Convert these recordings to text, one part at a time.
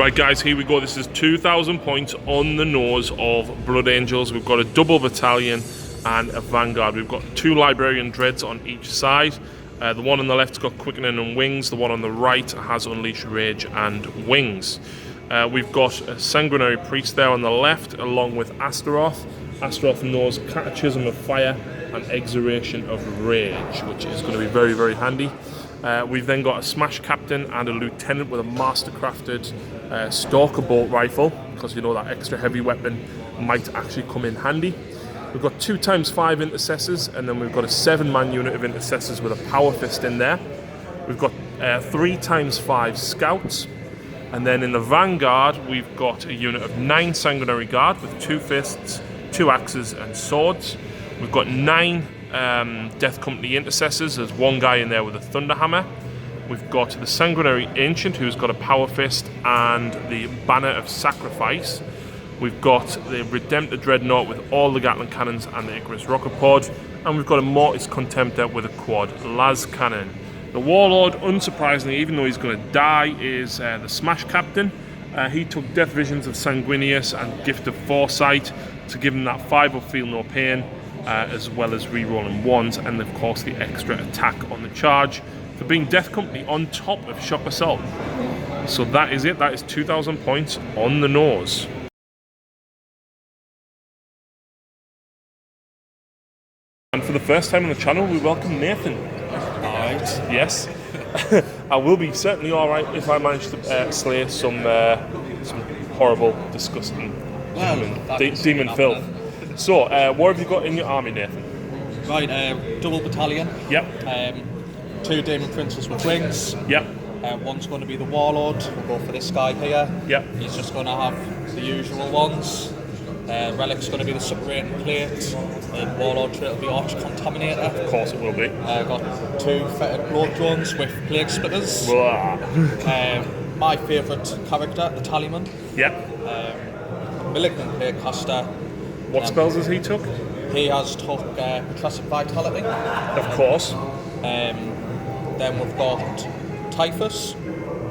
Right guys, here we go. This is 2,000 points on the nose of Blood Angels. We've got a double battalion and a vanguard. We've got 2 librarian dreads on each side. The one on the left's got quickening and wings. The one on the right has unleash rage and wings. We've got a sanguinary priest there on the left, along with Astaroth. Astaroth knows catechism of fire and exoration of rage, which is going to be very, very handy. We've then got a smash captain and a lieutenant with a mastercrafted stalker bolt rifle, because you know that extra heavy weapon might actually come in handy. We've got 2x5 intercessors, and then we've got a 7-man unit of intercessors with a power fist in there. We've got 3x5 scouts, and then in the vanguard we've got a unit of 9 sanguinary guard with 2 fists, 2 axes and swords. We've got 9 Death Company intercessors. There's 1 guy in there with a thunderhammer. We've got the sanguinary ancient, who's got a power fist and the banner of sacrifice. We've got the Redemptor dreadnought with all the Gatling cannons and the Icarus rocket pod, and we've got a Mortis Contemptor with a quad las cannon. The warlord, unsurprisingly, even though he's going to die, is the smash captain. He took Death Visions of Sanguinius and Gift of Foresight to give him that 5 of Feel No Pain, as well as re-rolling 1s, and of course the extra attack on the charge for being Death Company on top of Shock Assault. So that is it. That is 2,000 points on the nose. And for the first time on the channel, we welcome Nathan. Alright. Yes. I will be certainly alright if I manage to slay some horrible, disgusting demon filth. So, what have you got in your army, Nathan? Right, double battalion. Yep. 2 demon princes with wings. Yep. One's going to be the warlord. We'll go for this guy here. Yep. He's just going to have the usual ones. Relic's going to be the submarine plate. And warlord trait will be arch contaminator. Of course it will be. Got 2 fetid blood drones with plague splitters. My favourite character, the Tallyman. Yep. Malignant plague caster. What spells has he took? He has took Patrician Vitality. Of course. Then we've got Typhus,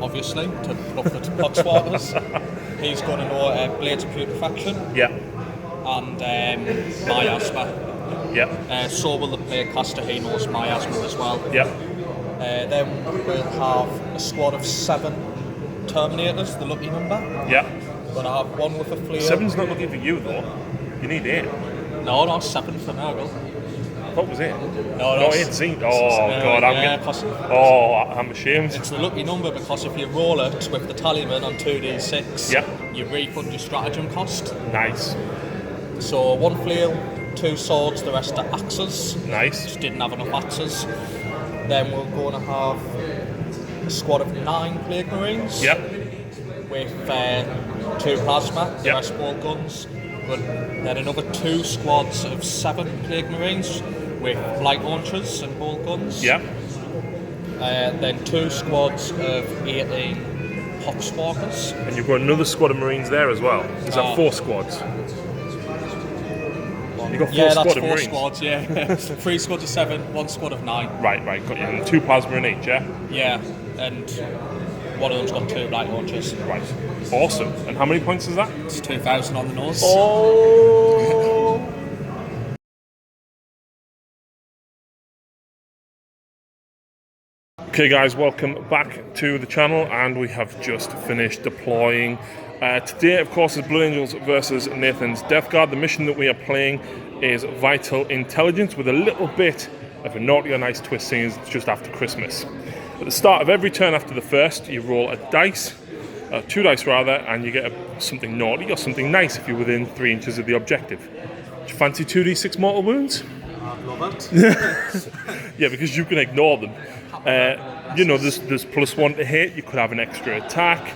obviously, to bluff the Poxwalkers. He's going to know Blades of Putrefaction. Yeah. And Miasma. Yeah. So will the plague caster, he knows Miasma as well. Yeah. Then we'll have a squad of 7 Terminators, the lucky number. Yeah. We're going to have 1 with a flail. 7's not looking for you though. You need 8. No, 7 for Nurgle. What was 8? No, 8 seemed. Oh god, I'm ashamed. It's the lucky number because if you roll it with the Tallyman on 2d6, yep, you refund your stratagem cost. Nice. So 1 flail, 2 swords, the rest are axes. Nice. Just didn't have enough axes. Then we're going to have a squad of 9 Plague Marines. Yep. With 2 plasma, the yep, rest bolt guns. But then another 2 squads of 7 Plague Marines with light launchers and bolt guns. Yep. Then 2 squads of 18 Poxwalkers. And you've got another squad of Marines there as well. Is that 4 squads? You've got 4 that's squad 4 of squads, yeah. 3 squads of 7, 1 squad of 9. Right, got you. And 2 plasma in each, yeah? Yeah, and one of them's got 2 light launchers. Right. Awesome. And how many points is that? It's 2,000 on the nose. Oh! Okay guys, welcome back to the channel, and we have just finished deploying. Today, of course, is Blood Angels versus Nathan's Deathguard. The mission that we are playing is Vital Intelligence, with a little bit of a naughty or nice twist, seeing as it's just after Christmas. At the start of every turn after the first, you roll a dice, 2 dice rather, and you get something naughty or something nice if you're within 3 inches of the objective. Do you fancy 2d6 mortal wounds? I love it. Yeah, because you can ignore them. You know, there's +1 to hit, you could have an extra attack.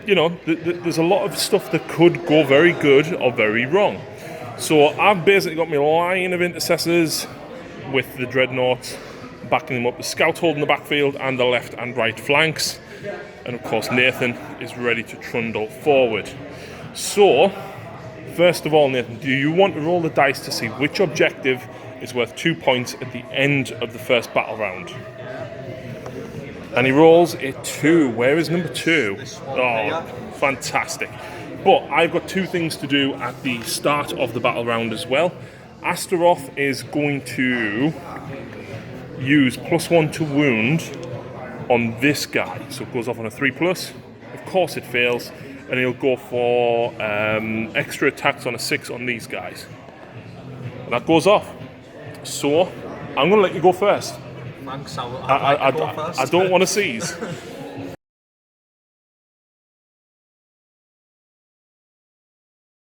You know, there's a lot of stuff that could go very good or very wrong. So I've basically got my line of intercessors with the dreadnoughts, backing them up, the scout holding the backfield and the left and right flanks. And of course Nathan is ready to trundle forward. So, first of all, Nathan, do you want to roll the dice to see which objective is worth 2 points at the end of the first battle round? And he rolls a 2. Where is number 2? This one Oh, here. fantastic. But I've got 2 things to do at the start of the battle round as well. Astaroth is going to use +1 to wound on this guy. So it goes off on a 3+. Of course it fails. And he'll go for extra attacks on a 6 on these guys. And that goes off. So I'm going to let you go first. Thanks, I'd go first. I don't want to seize.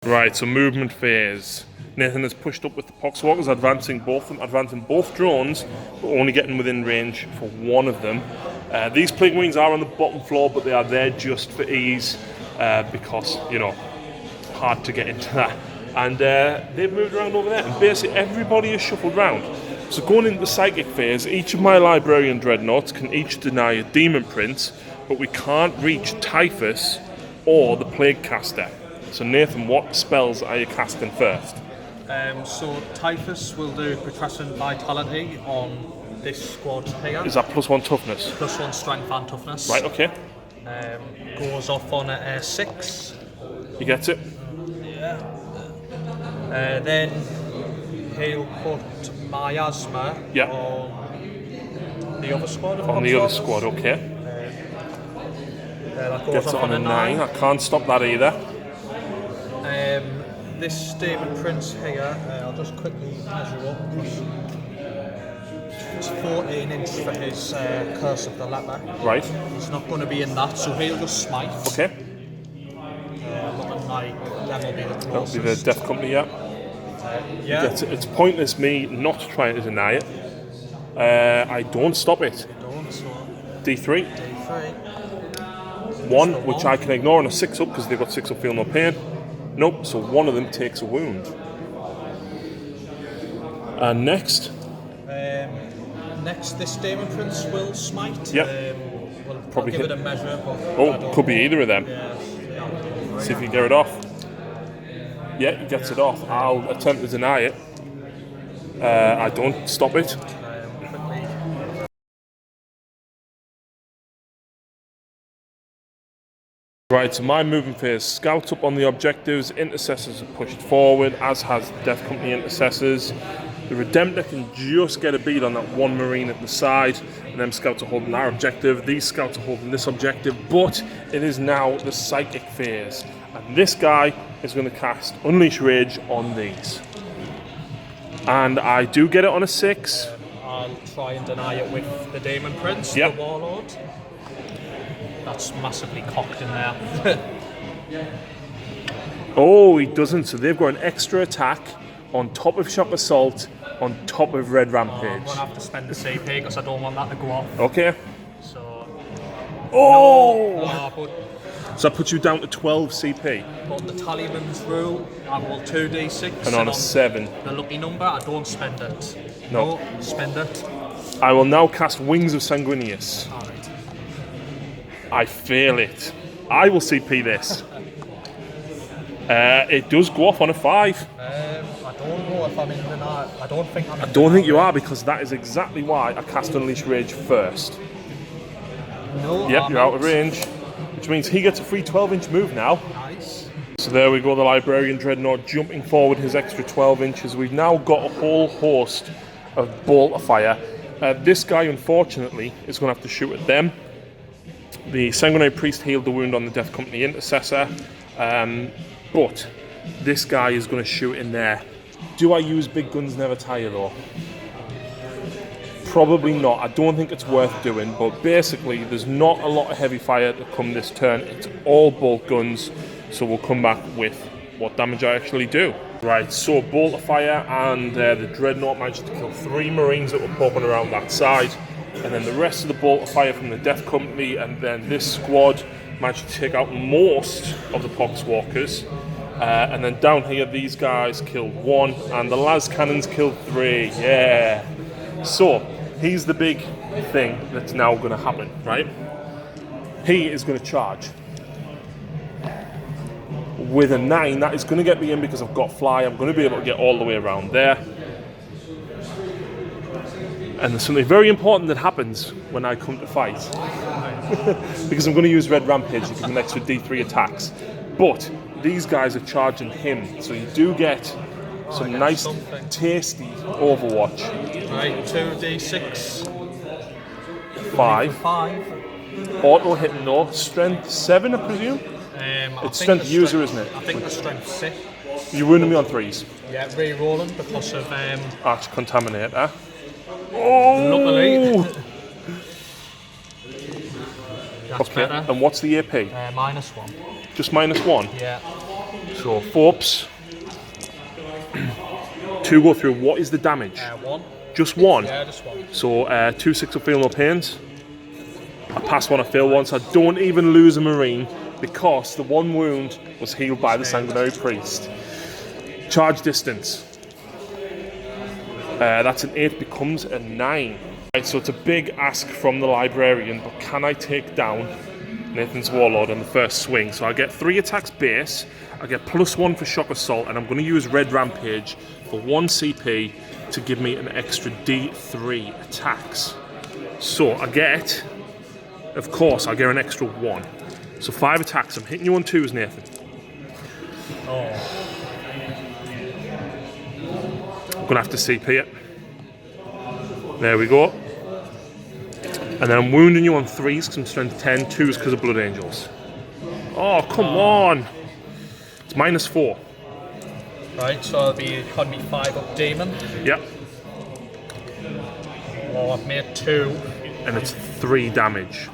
Right, so movement phase. Nathan has pushed up with the Poxwalkers, advancing both drones, but only getting within range for one of them. These Plague Marines are on the bottom floor, but they are there just for ease, because, you know, hard to get into that. And they've moved around over there, and basically everybody is shuffled round. So going into the Psychic phase, each of my Librarian Dreadnoughts can each deny a Demon Prince, but we can't reach Typhus or the Plague Caster. So Nathan, what spells are you casting first? So Typhus will do Putrescent Vitality on this squad here. Is that +1 toughness? +1 strength and toughness. Right, okay. Goes off on a 6. He gets it. Yeah. Then he'll put Miasma Yeah. on the other squad. On the other squad, okay. That goes Gets off it on a 9. I can't stop that either. This Demon Prince here, I'll just quickly measure up. It's 14 inch for his Curse of the Leper. Right. He's not going to be in that, so he'll just smite. Okay. Looking like that will be the That'll closest. be the Death Company, yeah. Yeah. It's pointless me not trying to deny it. I don't stop it. Don't, so D3. D3. 1, which I can ignore on a 6-up because they've got 6-up, feel no pain. Nope, so one of them takes a wound. And next? Next, this Demon Prince will smite. Yep. We'll Probably give hit. it a measure. But I Oh, don't- could be either of them. Yeah. See if you can get it off. Yeah, he gets it off. I'll attempt to deny it. I don't stop it. Quickly. Right, so my movement phase. Scouts up on the objectives, intercessors are pushed forward, as has Death Company intercessors. The Redemptor can just get a bead on that one Marine at the side, and them scouts are holding our objective. These scouts are holding this objective, but it is now the Psychic phase. And this guy is going to cast Unleash Rage on these. And I do get it on a 6. I'll try and deny it with the Demon Prince, Yep. the Warlord. That's massively cocked in there. Oh, he doesn't. So they've got an extra attack on top of Shock Assault, on top of Red I'm Rampage. going to have to spend the CP because I don't want that to go off. Okay. So, Oh! but So that puts you down to 12 CP. the Tallyman's rule, I roll 2d6. And on a 7. the lucky number, I don't spend it. No. Spend it. I will now cast Wings of Sanguinius. Alright. I fail it. I will CP this. It does go off on a 5. I don't know if I'm in the night. I don't think I'm in I don't think you are, because that is exactly why I cast Unleash Rage first. No, Yep, I'm you're out of range. Which means he gets a free 12-inch move now. Nice. So there we go, the Librarian Dreadnought jumping forward his extra 12 inches. We've now got a whole host of Bolt of Fire. This guy, unfortunately, is going to have to shoot at them. The Sanguinary Priest healed the wound on the Death Company Intercessor. But this guy is going to shoot in there. Do I use Big Guns Never Tire, though? Probably not. I don't think it's worth doing, but basically there's not a lot of heavy fire to come this turn. It's all bolt guns, so we'll come back with what damage I actually do. Right, so bolt of fire, and the Dreadnought managed to kill 3 Marines that were poking around that side, and then the rest of the bolt of fire from the Death Company, and then this squad managed to take out most of the Poxwalkers. And then down here, these guys killed 1, and the las cannons killed 3. Yeah. So here's the big thing that's now going to happen, right? He is going to charge with a 9. That is going to get me in because I've got fly. I'm going to be able to get all the way around there. And there's something very important that happens when I come to fight. Because I'm going to use Red Rampage to give him an extra D3 attacks. But these guys are charging him, so you do get some nice, tasty Overwatch. Right, 2d6. 5. Auto hit no. Strength 7, I presume? It's strength user, isn't it? I think the strength 6. You're wounding me on 3s. Yeah, re-rolling because of... Arch Contaminator. Oh! Luckily. That's Okay, better. and what's the AP? -1. Just -1? Yeah. So, Forbes. 2 go through. What is the damage? 1. Just 1? Yeah, just 1. So, 2 6 will feel no pains. I pass 1, I fail 1, so I don't even lose a Marine because the 1 wound was healed by the Sanguinary Priest. Charge distance. That's an 8, becomes a 9. Right, so it's a big ask from the Librarian, but can I take down Nathan's Warlord on the first swing? So I get 3 attacks base, I get +1 for Shock Assault, and I'm going to use Red Rampage for 1 CP to give me an extra D3 attacks. So I get, of course, I get an extra 1. So 5 attacks. I'm hitting you on 2s, Nathan. Oh. I'm going to have to CP it. There we go. And then I'm wounding you on 3s because I'm strength 10, 2s because of Blood Angels. Oh, come on! It's -4. Right, so it'll be economy 5 up demon. Yep. Oh, I've made 2. And it's 3 damage.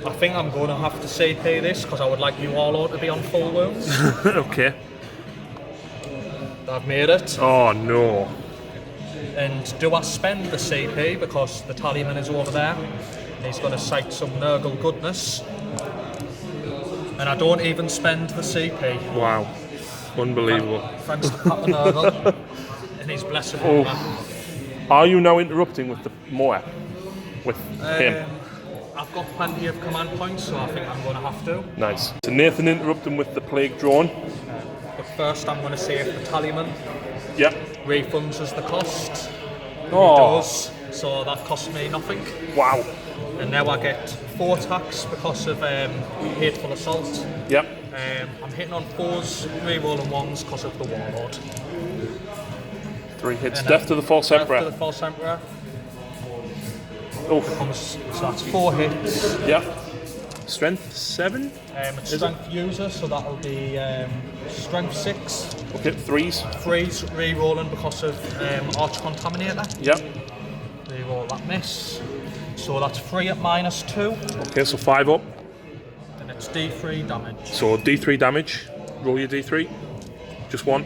I think I'm going to have to CP this because I would like you all to be on full wounds. Okay. I've made it. Oh no. And do I spend the CP because the tallyman is over there and he's going to cite some Nurgle goodness? And I don't even spend the CP. Wow. Unbelievable. Thanks to Papa Nurgle and his blessing. Oh. Are you now interrupting with the Moa? With him? I've got plenty of command points, so I think I'm going to have to. Nice. So Nathan interrupting with the Plague Drone. But first I'm going to see if the tallyman Yep. refunds us the cost. Oh. He does, so that costs me nothing. Wow. And now I get 4 attacks because of Hateful Assault. Yep. I'm hitting on 4s, re-rolling 1s because of the Warlord. 3 hits. And Death to the False Emperor. Death to the False Emperor. Oh. So that's 4 hits. Yep. Strength 7. It's strength user, so that'll be strength 6. Okay, 3s. 3s, re-rolling because of Arch Contaminator. Yep. Re-roll that miss. So that's 3 at -2. Okay, so 5 up. And it's D3 damage. So D3 damage. Roll your D3. Just 1.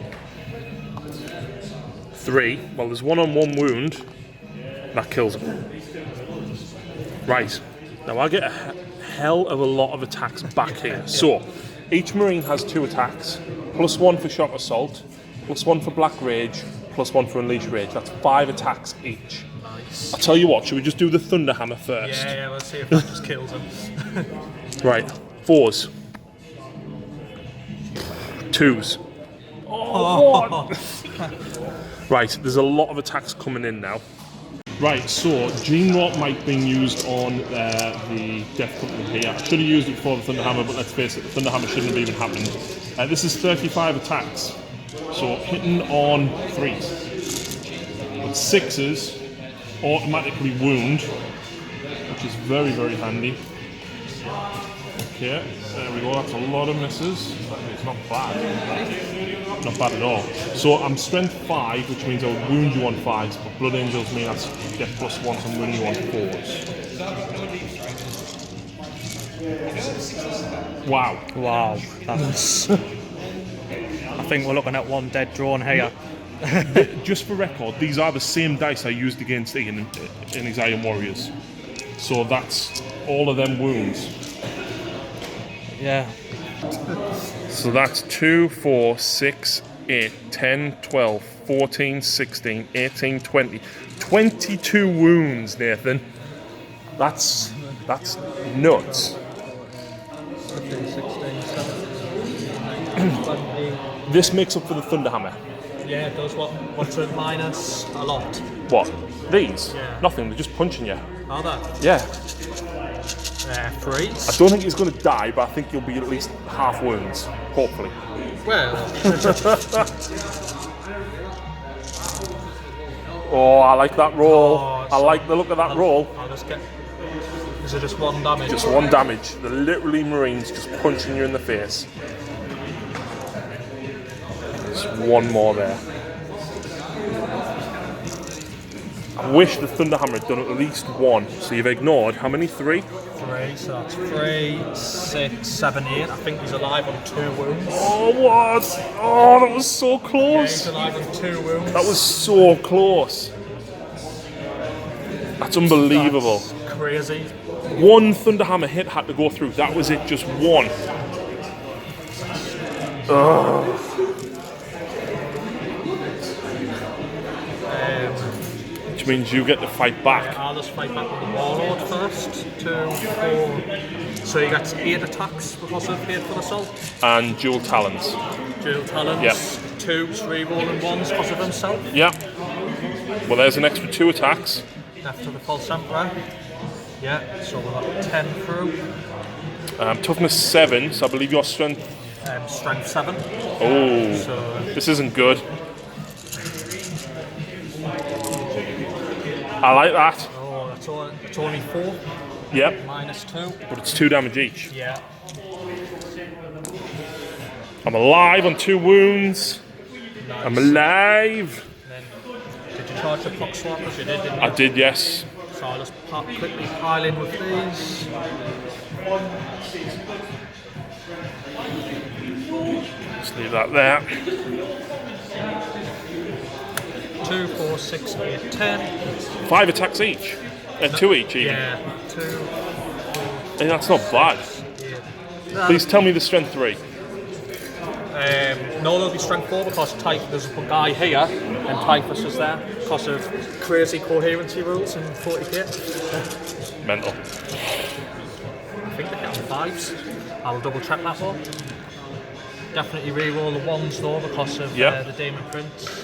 3. Well, there's 1 on 1 wound. That kills him. Right. Now I get a hell of a lot of attacks back here. So each Marine has 2 attacks. +1 for Shock Assault. +1 for Black Rage. +1 for Unleash Rage. That's 5 attacks each. Nice. I'll tell you what. Should we just do the Thunderhammer first? Yeah, let's see if that just kills him. Right. 4s. 2s. Oh, right, there's a lot of attacks coming in now. Right, so Gene Rot might being used on the Death Company here. I should have used it for the Thunderhammer, but let's face it, the Thunderhammer shouldn't have even happened. This is 35 attacks, so hitting on 3s. But 6s automatically wound, which is very, very handy. Okay, there we go, that's a lot of misses. It's not bad. Not bad at all. So I'm strength 5, which means I'll wound you on 5s, but Blood Angels mean that's get +1, so I'm wounding you on 4s. Wow. Wow, that's... I think we're looking at 1 dead drone here. Just for record, these are the same dice I used against Ian in his Iron Warriors. So that's all of them wounds. Yeah. So that's 2, 4, 6, 8, 10, 12, 14, 16, 18, 20. 22 wounds, Nathan. That's nuts. 15, 16, 17, 19, 20. This makes up for the Thunderhammer. Yeah, it does. What's it minus? A lot. What? These? Yeah. Nothing, they're just punching you. Are they? Yeah. Freeze. I don't think he's going to die, but I think he'll be at least half wounds. Hopefully. Well. Oh, I like that roll. Oh, I like the look of that roll. I'll just get. Is it just one damage? Just one damage. They're literally Marines just punching you in the face. There's one more there. I wish the Thunderhammer had done at least one. So you've ignored how many? 3? 3, so that's 3, 6, 7, 8. I think he's alive on 2 wounds. Oh, what? Oh, that was so Yeah, close. he's alive on 2 wounds. That was so close. That's unbelievable. That's crazy. One Thunderhammer hit had to go through. That was it, just one. Ugh. Which means you get to fight back. I'll just fight back with the Warlord first. 2, 4. So he gets 8 attacks because of hit for the assault. And dual talons. Dual talons. Yep. 2 3-rolling ones because of himself. Yeah. Well, there's an extra 2 attacks. After the False Emperor. Yeah, so we've got 10 through. Toughness 7, so I believe your strength. Strength 7. Oh, So this isn't good. I like that. oh, it's only 4. Yep, Minus 2. but it's 2 damage each. Yeah. I'm alive on 2 wounds. Nice. I'm alive. Then, did you charge the pox swappers? You did, didn't you? I did, yes. So I'll just quickly pile in with these. Just leave that there. 2, 4, 6, 8, 10. 5 attacks each. 2 each, even. Yeah, 2, 4, And that's not bad. 8. Please tell me the strength 3. No, there'll be strength 4 because there's a guy here and Typhus is there because of crazy coherency rules in 40k. Mental. I think they're getting 5s. I'll double check that one. Definitely re-roll the 1s though because of the Demon Prince.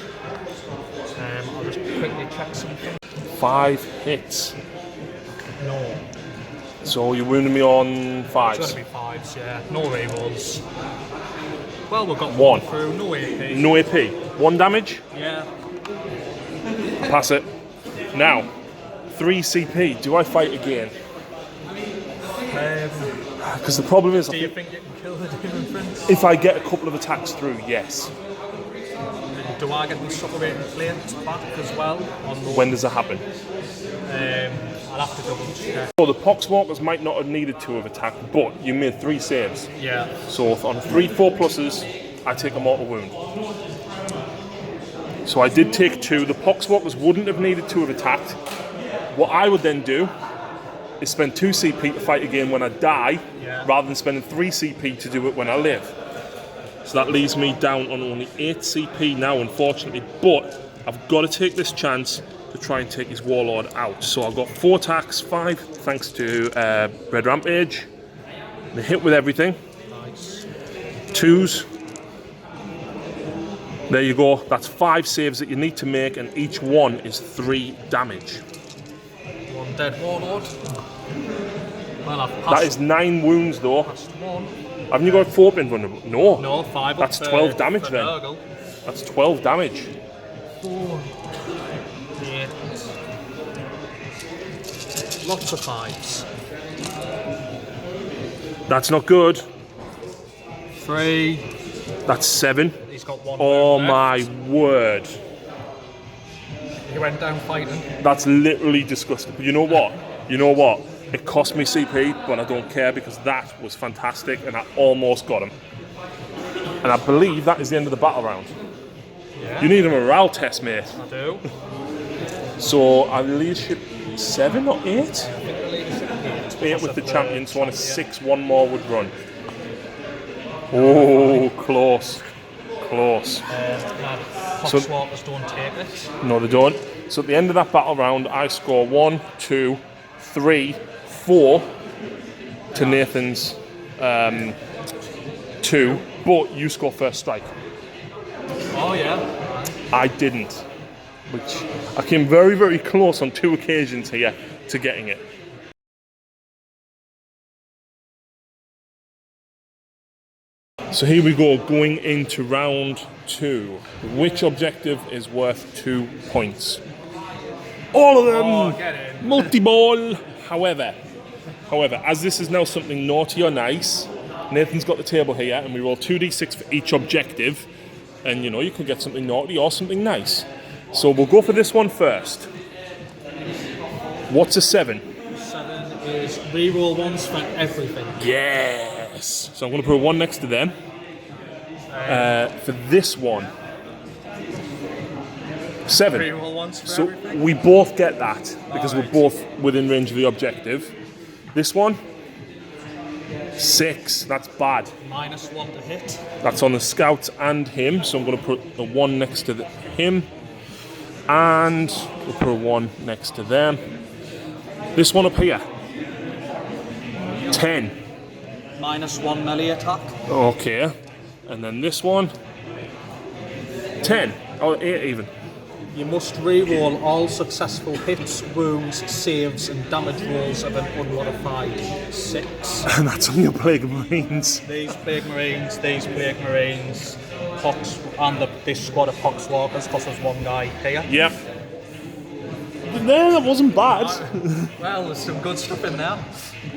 I'll just quickly check something. 5 hits. No. So you're wounding me on 5s. It's going to be 5s, yeah. No re-rolls. Well, we've got 1 through, no AP. No AP. 1 damage. Yeah. Pass it. Now, 3 CP. Do I fight again? Because the problem is, Do you think you can kill the Demon Prince? if I get a couple of attacks through, yes. Do I get the supplementary plates back as well? When does that happen? I'll have to double check. So the Poxwalkers might not have needed to have attacked, but you made 3 saves. Yeah. So on 3 4+, I take a mortal wound. So I did take 2. The Poxwalkers wouldn't have needed to have attacked. What I would then do is spend 2 CP to fight again when I die, rather than spending 3 CP to do it when I live. So that leaves me down on only 8 CP now, unfortunately, but I've got to take this chance to try and take his Warlord out. So I've got 4 attacks, 5 thanks to Red Rampage. They hit with everything. Nice. 2s. There you go. That's 5 saves that you need to make, and each one is 3 damage. 1 dead Warlord. Well, I've passed. That is 9 wounds though. Passed 1. Haven't you got 4 invulnerable? No. No, 5. That's 12 damage for then. Nurgle. That's 12 damage. 4. 8. Lots of 5s. That's not good. 3. That's 7. He's got 1. Oh wound my left. word. He went down fighting. That's literally disgusting. But you know what? You know what? It cost me CP, but I don't care because that was fantastic and I almost got him. And I believe that is the end of the battle round. Yeah. You need a morale test, mate. I do. So our leadership 7 or 8? I think the leadership 8 with the champion, so on a 6, 1 more would run. Oh, close. Close. Poxwalkers don't take it. No, they don't. So at the end of that battle round, I score 1, 2, 3, 4 to Nathan's 2, but you score first strike. Oh yeah. I didn't, which I came very, very close on 2 occasions here to getting it. So here we go, going into round 2. Which objective is worth 2 points? All of them! Oh, get in. Multi-ball! However, as this is now something naughty or nice, Nathan's got the table here, and we roll 2d6 for each objective, and you know, you can get something naughty or something nice. So we'll go for this one first. What's a 7? 7 is reroll ones for everything. Yes! So I'm going to put a 1 next to them. For this one, 7. Reroll ones for So everything. we both get that because we're both within range of the objective. This one, 6. That's bad. -1 to hit. That's on the scouts and him. So I'm going to put a 1 next to him, and we'll put a 1 next to them. This one up here, 10. -1 melee attack. Okay, and then this one, 10. Oh, 8 even. You must reroll all successful hits, wounds, saves, and damage rolls of an unmodified 6. And that's on your Plague Marines. These Plague Marines, Pox, and this squad of Poxwalkers, because there's one guy here. Yep. No, that wasn't bad. Well, there's some good stuff in there.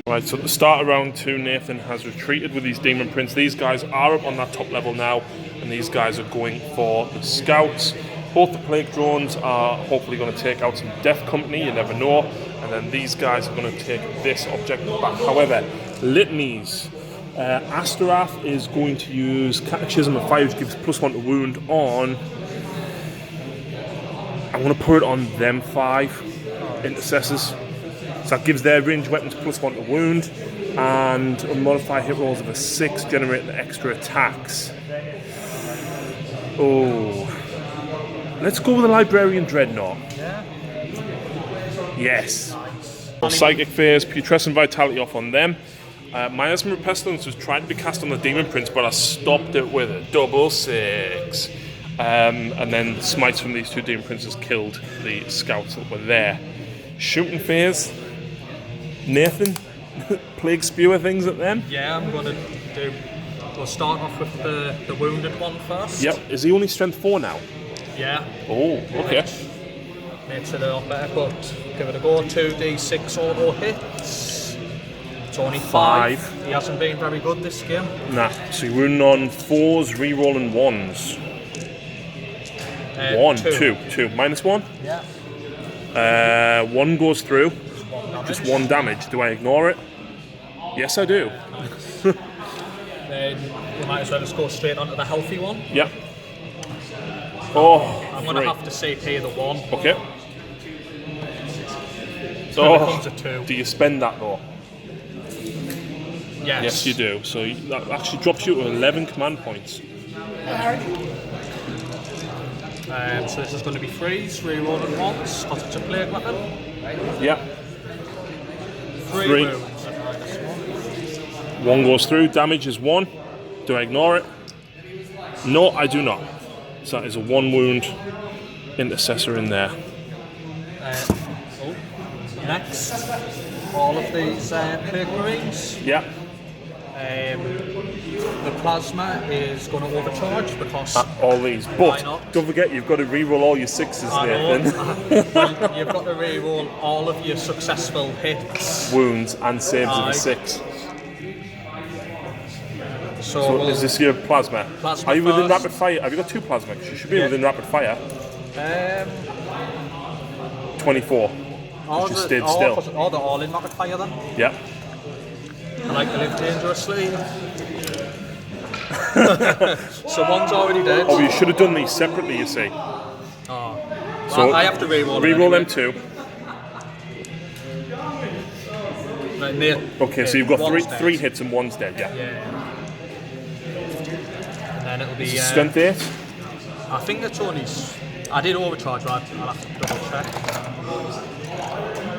Right, so at the start of round 2, Nathan has retreated with these Demon Prints. These guys are up on that top level now, and these guys are going for the scouts. Both the Plague Drones are hopefully going to take out some Death Company, you never know. And then these guys are going to take this objective back. However, litanies. Astaroth is going to use Catechism of Fire, which gives +1 to wound on. I'm going to put it on them 5 intercessors. So that gives their ranged weapons +1 to wound, and unmodified hit rolls of a 6 generate the extra attacks. Oh. Let's go with the Librarian Dreadnought. Yeah. Yes. Psychic Phase, Putrescent Vitality off on them. Miasma of Pestilence was trying to be cast on the Demon Prince, but I stopped it with a double 6. And then Smites from these 2 Demon Princes killed the scouts that were there. Shooting Phase. Nathan, Plague Spewer things at them. Yeah, I'm going to do... We'll start off with the wounded one first. Yep. Is he only strength 4 now? Yeah. Oh, okay. Makes it a lot better, but give it a go. 2d6 auto hits. It's only 5. He hasn't been very good this game. Nah. So you're running on 4s, re-rolling 1s. 1, 2. -1? Yeah. 1 goes through. Just 1 damage. Do I ignore it? Yes, I do. Then we might as well just go straight onto the healthy one. Yep. Oh, I'm going to have to CP the 1. Okay. So Oh, becomes a 2. do you spend that though? Yes. Yes, you do. So that actually drops you to 11 command points. So this is going to be freeze, rerolling once, because it's a plague weapon. Yep. 3 3. wounds at -1. 1 goes through. Damage is 1. Do I ignore it? No, I do not. So that is a 1 wound intercessor in there. Next, all of these Plague Marines. Yep. The plasma is going to overcharge because All these. Why But not? don't forget, you've got to re-roll all your 6s I there. know, you've got to reroll all of your successful hits. Wounds and saves of Aye. a 6. So, So we'll, is this your plasma? Plasma Are you within first. rapid fire? Have you got 2 plasma? 'Cause you should be Yeah. within rapid fire. 24. all just the- stayed all- still. all the all in rapid fire then. Yep. I like to live dangerously. So one's already dead. Oh, you should have done these separately, you see. Oh. So Well, I have to reroll. Reroll anyway. them 2. Right, near- Okay, so you've got one's dead. 3 hits and 1's dead, yeah. Yeah. And then it'll be. Strength 8? I think it's only. I did overcharge, right? I'll have to double check.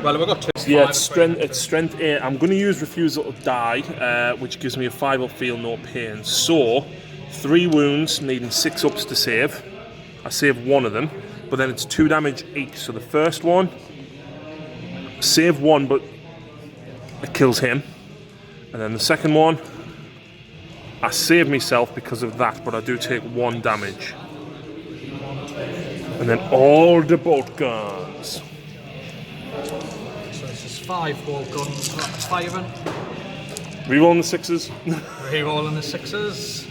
Well, we've got 2. Yeah, it's strength 8. I'm going to use Refusal to Die, which gives me a 5 up feel, no pain. So, 3 wounds, needing 6 ups to save. I save one of them, but then it's 2 damage each. So the first one, save one, but it kills him. And then the second one, I save myself because of that, but I do take 1 damage. And then all the bolt guns. So this is 5 bolt guns that's firing. Rerolling the 6s. Rerolling the 6s.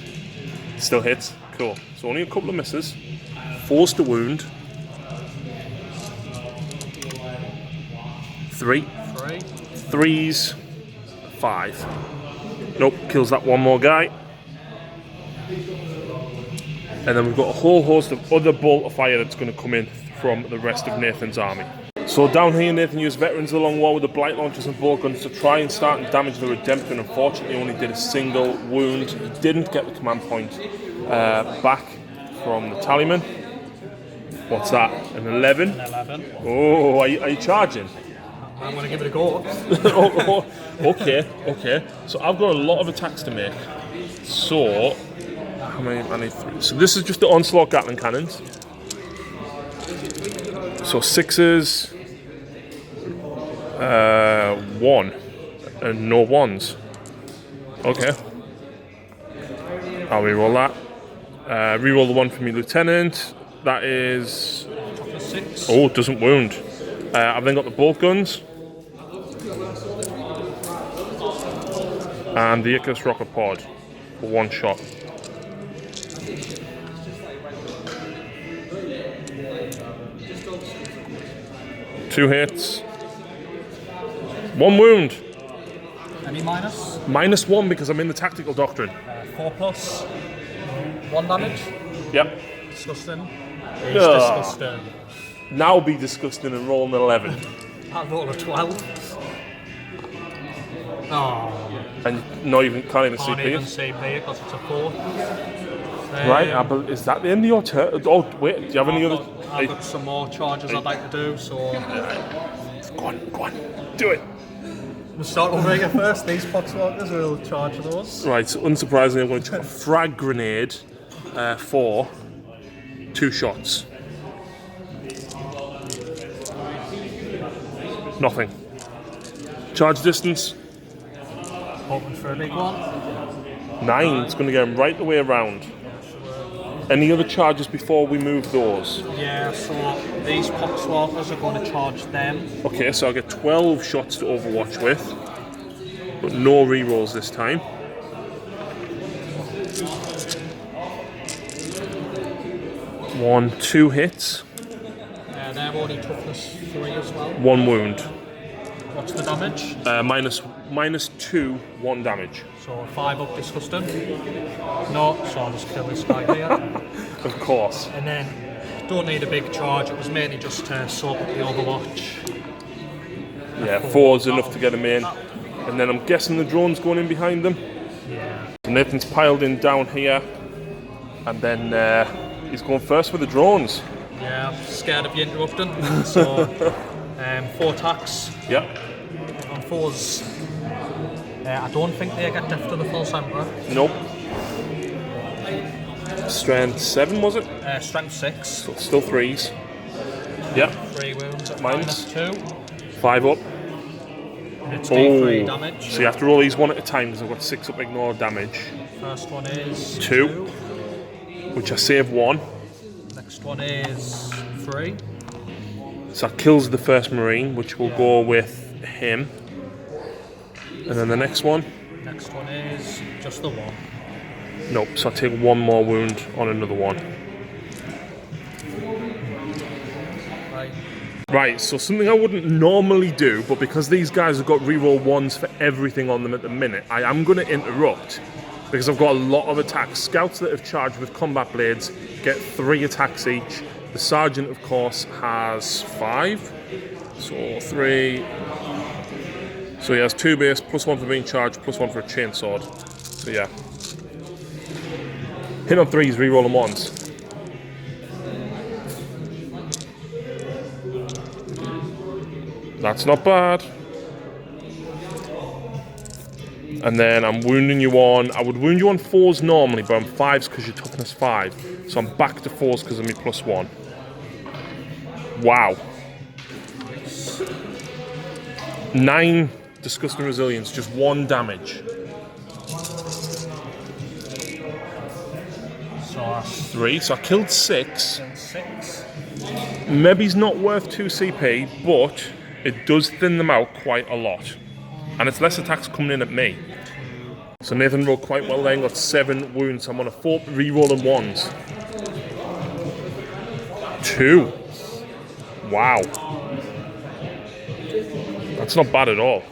Still hits. Cool. So only a couple of misses. 4's to wound. 3. 3's 5. Nope, kills that one more guy. And then we've got a whole host of other bolt of fire that's going to come in from the rest of Nathan's army. So down here, Nathan used veterans of the long war with the blight launchers and bolt guns to try and start and damage the Redemption. Unfortunately, only did a single wound. He didn't get the command point back from the tallyman. What's that? An 11? An 11. Oh, are you charging? I'm going to give it a go. Okay. So I've got a lot of attacks to make. So, how many? I need 3. So this is just the onslaught Gatling cannons. So 6s, 1, and no 1s. Okay. I'll reroll that. Reroll the 1 for me lieutenant. That is. 6. Oh, it doesn't wound. I've then got the bolt guns. And the Icarus rocket pod for 1 shot. Two hits. 1 wound. Any minus? -1 because I'm in the tactical doctrine. 4 plus. 1 damage. Yep. Disgusting. He's disgusting. Now be disgusting and roll an 11. I'll roll a 12. Oh. And not even can't even Can't CP even it. CP because it's a 4. Right, is that the end of your turn? Oh wait, do you have any other? I've got some more charges I'd like to do, so Go on, do it. we'll start over here first. These poxwalkers will charge those. Right, so unsurprisingly, I'm going to chuck a frag grenade for 2 shots. Nothing. Charge distance Hoping for a big one. 9. It's going to get him right the way around. Any other charges before we move those? Yeah, so these poxwalkers are going to charge them. Okay, so I'll get 12 shots to overwatch with, but no rerolls this time. One, 2 hits, They're only toughness 3 as well. 1 wound. What's the damage? -2, 1 damage. So 5 up, disgusting. No, so I'll just kill this guy here. Of course. And then, don't need a big charge, it was mainly just to soak up the overwatch. Yeah, 4's enough to get him in. And then I'm guessing the drone's going in behind them. Yeah. So Nathan's piled in down here. And then he's going first with the drones. Yeah, I'm scared of you interrupting. So, 4 attacks. Yep. On 4s. I don't think they get death to the full Emperor. Nope. Strength 7, was it? Strength 6. So it's still 3s. Yep. 3 wounds at Minus. -2. 5 up. It's D3 damage. So you have to roll these one at a time because I've got 6 up ignore damage. First one is 2. Which I save 1. Next one is 3. So that kills the first Marine, which will go with him. And then the next one. Next one is just the 1. Nope, so I take 1 more wound on another one. Right. Right, so something I wouldn't normally do, but because these guys have got reroll 1s for everything on them at the minute, I am going to interrupt because I've got a lot of attacks. Scouts that have charged with combat blades get 3 attacks each. The sergeant, of course, has 5. So 3. So he has 2 base, +1 for being charged, +1 for a chainsword. So yeah. Hit on 3s, reroll them 1s. That's not bad. And then I'm wounding you on, I would wound you on 4s normally, but I'm 5s because you're toughness 5. So I'm back to 4s because of me +1. Wow. 9 disgusting resilience, just 1 damage. So that's 3, so I killed 6. 6. Maybe he's not worth 2 CP, but it does thin them out quite a lot. And it's less attacks coming in at me. So Nathan rolled quite well then, got 7 wounds. I'm on a 4 re-rolling 1s. 2. Wow. That's not bad at all.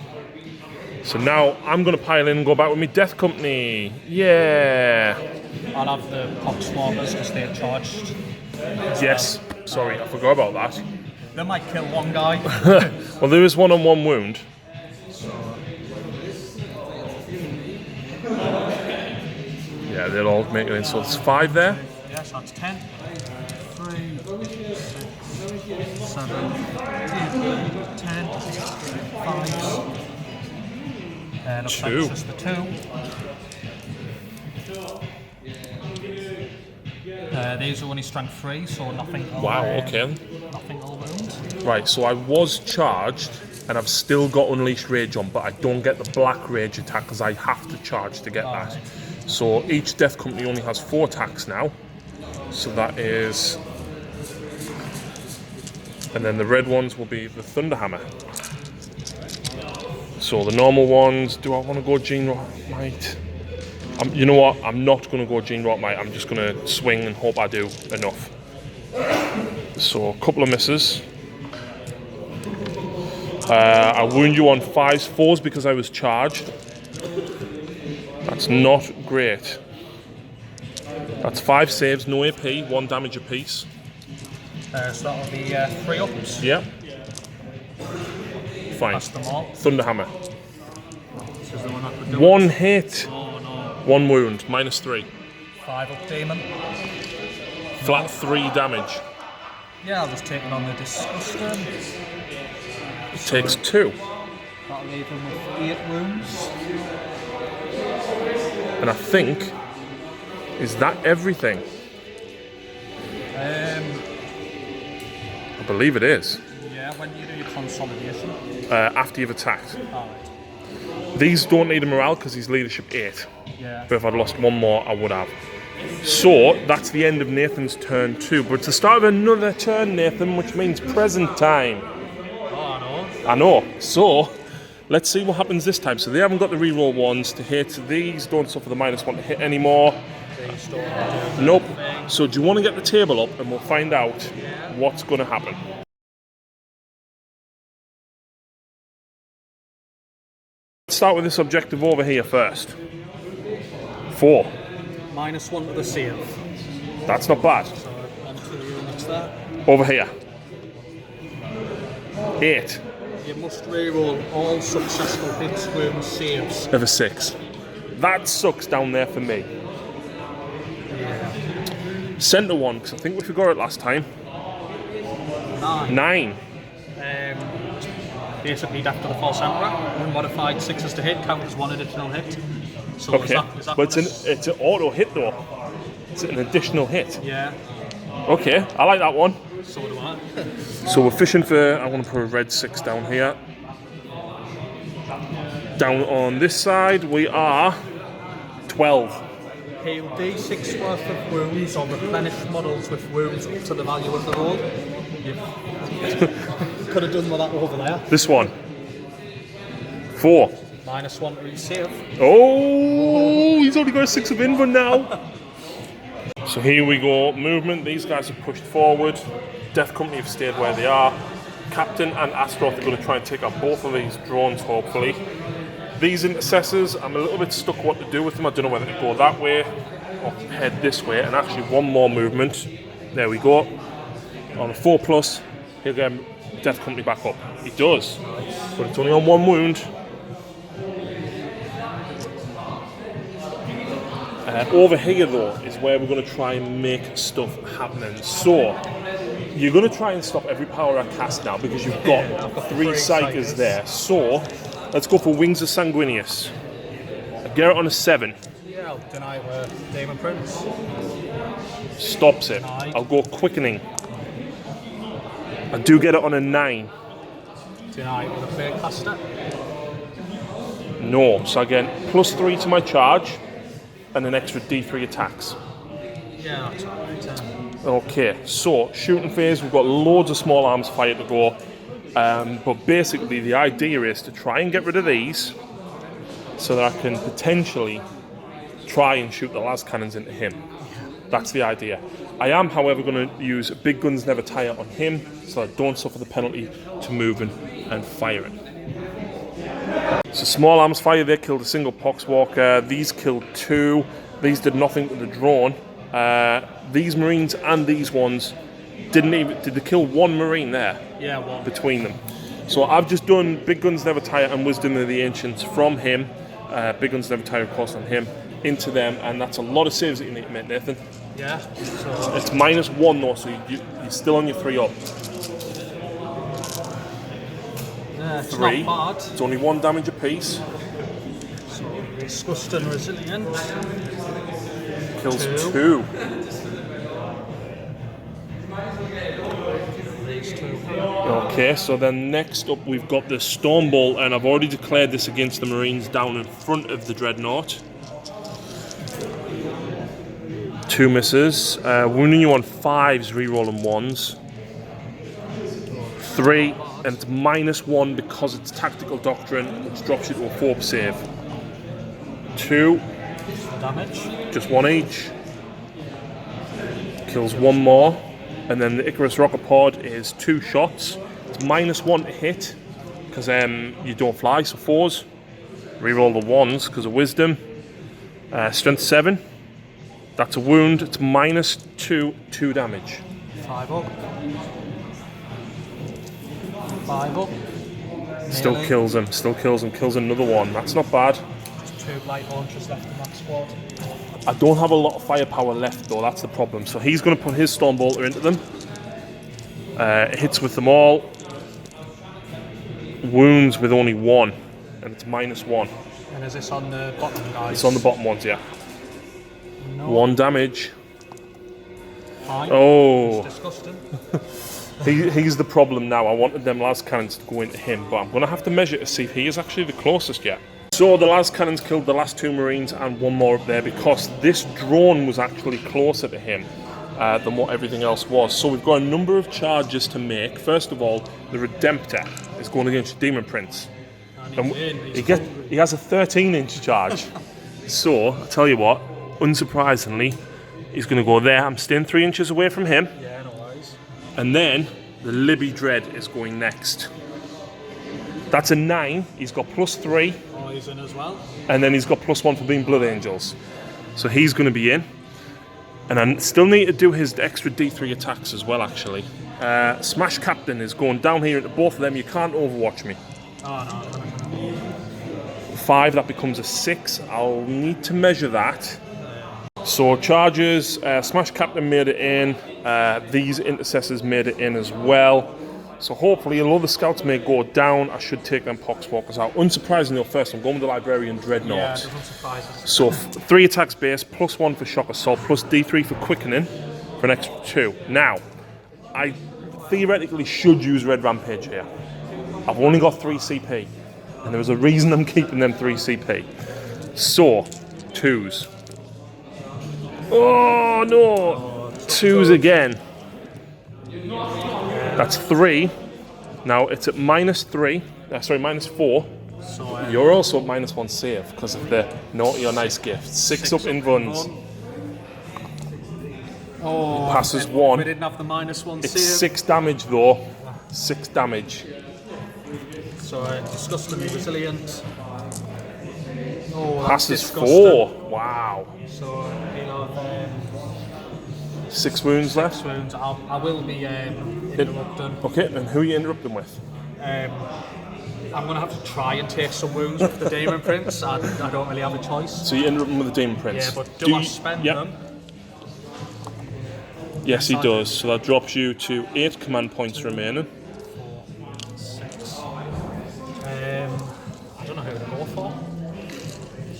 So now I'm going to pile in and go back with me Death Company. Yeah. I'll have the pox swarmers because they're charged. Yes. Sorry, I forgot about that. They might kill one guy. Well, there is 1 on 1 wound. Yeah, they'll all make it in. So it's 5 there. Yes, that's 10. 3, 6, 7, 8, 10, 5. Looks like 2. it's just the 2. These are only strength 3, so nothing. Wow, okay. Nothing will wound. Right, so I was charged, and I've still got Unleashed Rage on, but I don't get the Black Rage attack because I have to charge to get that. So each Death Company only has 4 attacks now. So that is... And then the red ones will be the Thunderhammer. So the normal ones, do I want to go Gene Rotmite? You know what, I'm not going to go Gene Rotmite, I'm just going to swing and hope I do enough. So a couple of misses. I wound you on 5s, 4s because I was charged. That's not great. That's 5 saves, no AP, 1 damage apiece. So that'll be 3 ups. Yeah. Fine. That's them all. Thunderhammer. This is the one that could do 1 hit, Oh no. 1 wound, -3. 5 up demon. Flat 3 damage. Yeah, I'll just take it on the disgusting. It takes 2. That'll leave him with 8 wounds. And I think, is that everything? I believe it is. Yeah, when you do your consolidation. After you've attacked. Alright. These don't need a morale because he's leadership 8. Yeah. But if I'd lost 1 more, I would have. So, that's the end of Nathan's turn 2. But it's the start of another turn, Nathan, which means present time. Oh, I know. I know. So, let's see what happens this time. So they haven't got the reroll 1s to hit. These don't suffer the -1 to hit anymore. These don't do Nope. anything. So do you want to get the table up and we'll find out what's going to happen. Let's start with this objective over here first. 4. -1 to the save. That's not bad. So 1 to the units there. Over here. 8. You must reroll all successful hits, wounds, saves. Of a 6. That sucks down there for me. Centre 1, because I think we forgot it last time. 9. Basically, after the false emperor, unmodified 6s to hit, count as 1 additional hit. So Okay, is that but it's an auto hit though. It's an additional hit. Yeah, Okay, I like that one. so do I. So we're fishing for, I want to put a red 6 down here. Down on this side, we are 12. Heal D6 worth of wounds or replenish models with wounds up to the value of the roll. You could have done with that over there. This one. 4. -1 to each save. Oh, he's only got a 6 of inva now. So here we go, movement. These guys have pushed forward. Death Company have stayed where they are. Captain and Astaroth are going to try and take out both of these drones, hopefully. These intercessors, I'm a little bit stuck what to do with them. I don't know whether to go that way or head this way. And actually, 1 more movement. There we go. On a 4+, he'll get Death Company back up. He does, but it's only on 1 wound. Over here, though, is where we're going to try and make stuff happening. So, you're going to try and stop every power I cast now because you've got 3 Psychers there. So, let's go for Wings of Sanguinius. get it on a 7. Yeah, I'll deny with Demon Prince. Stops it. Deny. I'll go quickening. I do get it on a 9. Deny with a Fake Caster. No, so I get +3 to my charge and an extra D3 attacks. Yeah, that's alright. Okay, so shooting phase, we've got loads of small arms fire to go. But basically the idea is to try and get rid of these so that I can potentially try and shoot the las cannons into him. That's the idea. I am, however, going to use big guns never tire on him so I don't suffer the penalty to moving and firing. So small arms fire, they killed a single poxwalker. These killed 2. These did nothing to the drone. These marines and these ones did they kill 1 marine there? Yeah, 1 between them. So I've just done big guns never tire and wisdom of the ancients from him. Big guns never tire, of course, on him into them, and that's a lot of saves that you need to make, Nathan. Yeah. So It's -1 though, so you're still on your 3 up. yeah, it's 3. not bad. It's only 1 damage apiece. So disgusting resilient. Kills 2. 2. These 2. Okay, so then next up we've got the Stormbolt, and I've already declared this against the Marines down in front of the Dreadnought. 2 misses. Wounding you on 5s, rerolling 1s. 3, and it's -1 because it's Tactical Doctrine, which drops you to a 4 save. 2, Damage. just 1 each. Kills 1 more. And then the Icarus Rocket Pod is 2 shots. It's -1 to hit because you don't fly, so 4s. Reroll the 1s because of wisdom. Strength 7. That's a wound. It's -2, 2 damage. 5 up. 5 up. Still Melee. kills him. Still kills him. Kills another 1. That's not bad. Just 2 light launchers left in that squad. I don't have a lot of firepower left though. That's the problem. So he's going to put his Stormbolter into them. Hits with them all. Wounds with only 1, and it's -1. And is this on the bottom, guys? It's on the bottom ones, yeah. No. 1 damage. Fine. Oh, It's disgusting. he's the problem now. I wanted them las cannons to go into him, but I'm going to have to measure to see if he is actually the closest yet. So the las cannons killed the last 2 Marines and 1 more up there because this drone was actually closer to him than what everything else was. So we've got a number of charges to make. First of all, the Redemptor is going against Demon Prince. And He has a 13-inch charge. So, I tell you what, unsurprisingly, he's going to go there. I'm staying 3 inches away from him. Yeah, no worries. And then the Libby Dread is going next. That's a 9. He's got +3. Oh, he's in as well. And then he's got +1 for being Blood Angels. So he's going to be in. And I still need to do his extra D3 attacks as well, actually. Smash Captain is going down here into both of them. You can't overwatch me. Oh, no. 5, that becomes a 6. I'll need to measure that. So charges, Smash Captain made it in. These intercessors made it in as well. So hopefully, although the scouts may go down, I should take them poxwalkers out. Unsurprisingly, first I'm going with the Librarian Dreadnought. Yeah, it doesn't surprise us. So 3 attacks base, +1 for shock assault, plus D3 for quickening for an extra 2. Now, I theoretically should use Red Rampage here. I've only got 3 CP, and there's a reason I'm keeping them 3 CP. So, 2s. Oh no! 2s again. That's 3. Now it's at -3. -4. So, You're also at -1 save because of the naughty or nice gift. 6 up in runs. Oh, Passes we 1. didn't have the -1 It's save. 6 damage though. 6 damage. So disgustingly resilient. Oh, that's Passes disgusting. 4. Wow. So he'll have 6 wounds left. 6 wounds. I will be interrupting. Okay, and who are you interrupting with? I'm going to have to try and take some wounds with the Demon Prince. I don't really have a choice. So you interrupt him with the Demon Prince. Yeah, but do I spend yeah. them? Yes, he does. So that drops you to 8 command points remaining. 4, 6. I don't know who to go for.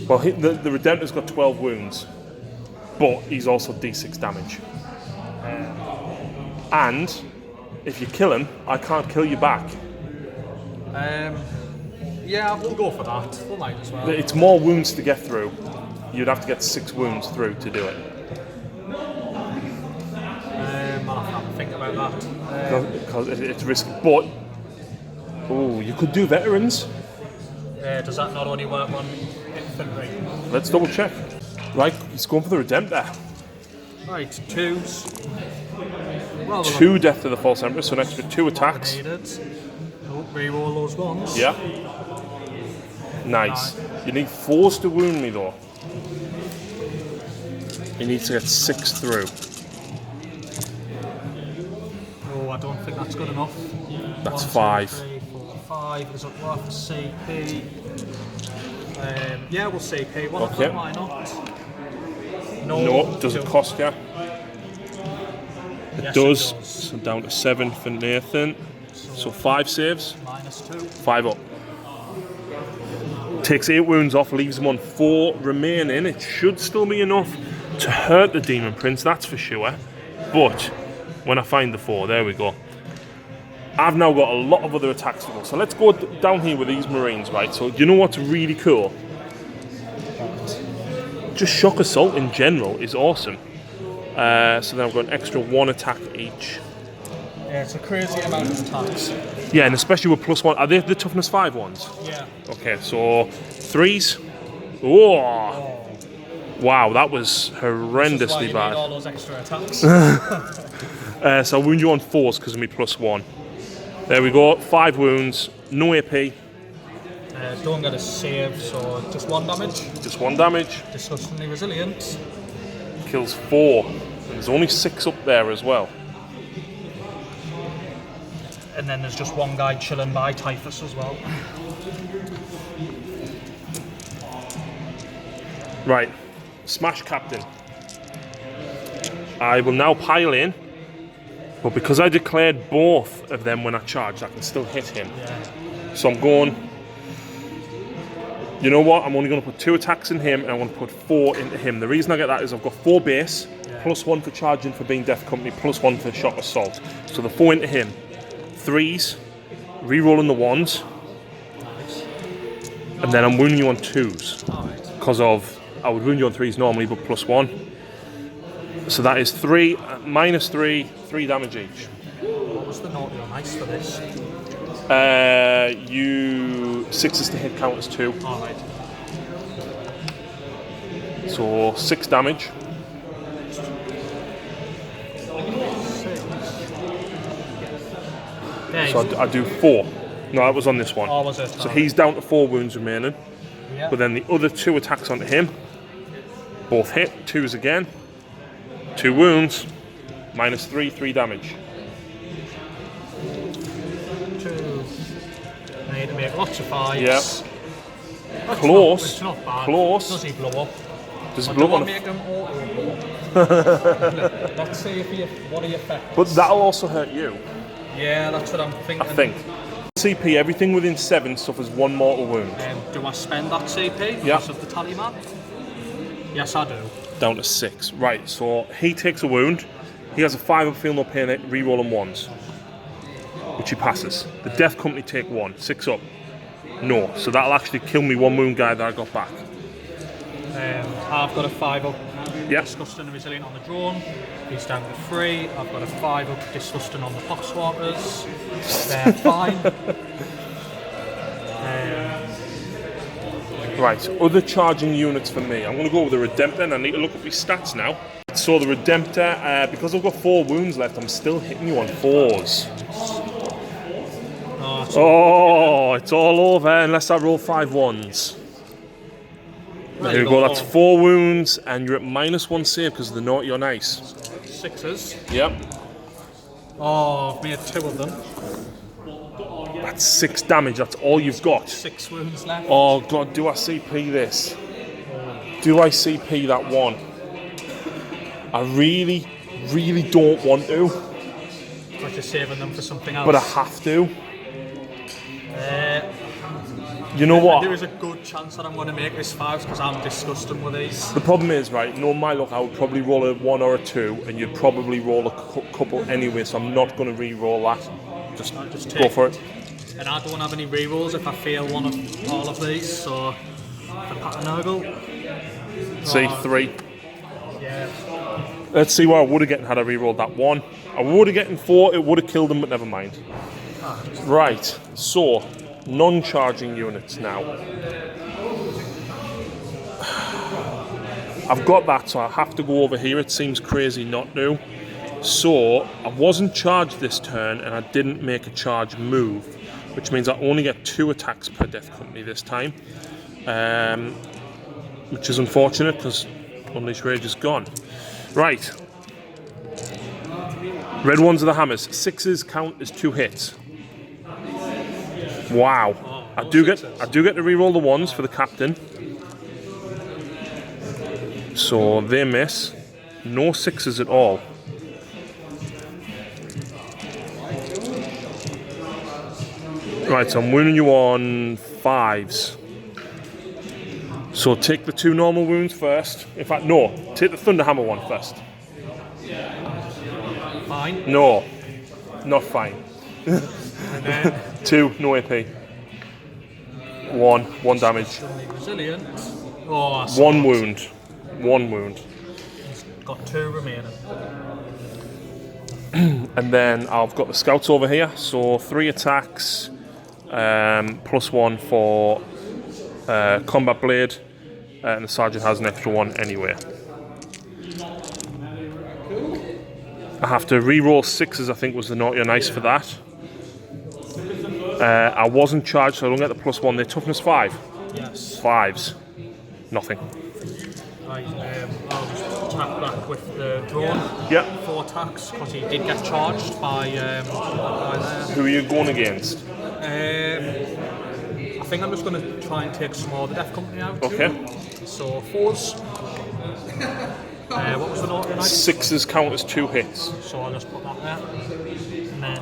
Well, the Redemptor's got 12 wounds, but he's also D6 damage. And if you kill him, I can't kill you back. Yeah, we'll go for that. We'll might as well. It's more wounds to get through. You'd have to get 6 wounds through to do it. I'll have to think about that. Because it's risky. But, oh, you could do veterans. Does that not only work on infantry? Let's double check. Right, he's going for the Redemptor. Right, 2s. Well, 2 death to the False Emperor, so an extra 2 attacks. Oh, reroll those ones. Yeah. Nice. You need 4s to wound me though. You need to get 6 through. Oh, I don't think that's good enough. That's 1, 5. 2, 3, 4, 5. Is it worth CP? Yeah, we'll CP. Well, Okay. why not? No, does it cost you? It Yes, does. it does. So down to 7 for Nathan. So 5 saves. -2. 5 up. Takes 8 wounds off, leaves him on 4 remaining. It should still be enough to hurt the Demon Prince, that's for sure. But when I find the 4, there we go. I've now got a lot of other attacks to go. So let's go down here with these Marines, right? So you know what's really cool? Just shock assault in general is awesome. So then I've got an extra 1 attack each. Yeah, it's a crazy amount of attacks. Yeah, and especially with +1. Are they the toughness 5 ones? Yeah. Okay, so 3s. Oh. Wow, that was horrendously Need bad. all those extra attacks. So I'll wound you on 4s because of me +1. There we go, 5 wounds, no AP, Don't get a save, so just 1 damage. just 1 damage, Disgustingly resilient. kills 4. And there's only 6 up there as well. And then there's just 1 guy chilling by Typhus as well. Right, Smash Captain. I will now pile in, but because I declared both of them when I charged, I can still hit him. Yeah. So I'm going, you know what, I'm only going to put 2 attacks in him and I'm going to put 4 into him. The reason I get that is I've got 4 base, +1 for charging for being Death Company, +1 for shock assault. So the 4 into him. 3s, re-rolling the 1s, and then I'm wounding you on 2s. Because of, I would wound you on 3s normally, but +1. So that is 3, -3, 3 damage each. What was the naughty or nice for this? You 6s to hit count as 2. Alright. So 6 damage. Yeah, So I do 4. No, that was on this one. Oh, was it? So he's down to 4 wounds remaining. Yeah. But then the other 2 attacks onto him. Both hit, 2s again. 2 wounds. -3, 3 damage. 2. I need to make lots of 5s. Yeah. That's Close. It's not bad. Close. Does he blow up? Does I it blow don't up on make him auto blow up. Let's see if what he affects. But that'll also hurt you, Yeah, that's what I'm thinking. I think. CP, everything within 7 suffers 1 mortal wound. Do I spend that CP Yeah. because of the talisman? Yes, I do. Down to 6. Right, so he takes a wound. He has a 5 up, feel no pain, re-rolling 1s. Which he passes. The Death Company take 1, 6 up. No, so that'll actually kill me 1 wound guy that I got back. I've got a 5 up. Yep. Disgusting and resilient on the drone. He's down to 3. I've got a 5 up. Disgusting on the poxwalkers. They're fine. Right, other charging units for me. I'm going to go with the Redemptor, and I need to look at my stats now. So the Redemptor, because I've got 4 wounds left, I'm still hitting you on 4s. Oh, it's all over unless I roll 5 1s. There you go, that's 4 wounds, and you're at -1 save because of the naughty or nice. 6s. Yep. Oh, I've made 2 of them. That's 6 damage, that's all you've got. 6 wounds left. Oh god, do I CP this? Do I CP that 1? I really, really don't want to, But you're saving them for something else. but I have to. You know what? There is a good chance that I'm going to make this 5s because I'm disgusting with these. The problem is, right, no, my luck, I would probably roll a 1 or a 2, and you'd probably roll a couple anyway, so I'm not going to re-roll that. Just go for it. And I don't have any re-rolls if I fail one of all of these, so the pattern angle. See, 3. Yeah. Let's see what I would have gotten had I re-rolled that 1. I would have gotten 4, it would have killed him, but never mind. Right, so, non-charging units now. I've got that, so I have to go over here. It seems crazy not to. So, I wasn't charged this turn, and I didn't make a charge move, which means I only get 2 attacks per Death Company this time. Which is unfortunate, because Unleash Rage is gone. Right. Red ones are the hammers. 6s count as 2 hits. Wow. I do get to re-roll the 1s for the captain. So they miss. No 6s at all. Right, so I'm wounding you on 5s. So take the 2 normal wounds first. In fact, no. Take the Thunderhammer one first. Fine. No. Not fine. And then 2, no AP. 1 damage. resilient. Oh, 1 wound. 1 wound. Got 2 remaining. And then I've got the scouts over here. So 3 attacks. +1 for combat blade. And the sergeant has an extra 1 anyway. I have to re-roll 6s, I think was the naughty or nice for that. I wasn't charged, so I don't get the +1. They're toughness 5. Yes. 5s. Nothing. Right, I'll just attack back with the drone. Yep. 4 attacks, because he did get charged by that guy there. Who are you going against? I think I'm just going to try and take some more of the Death Company out. Okay. So 4s. What was the naughty nice? 6s count as 2 hits. So I'll just put that there. And then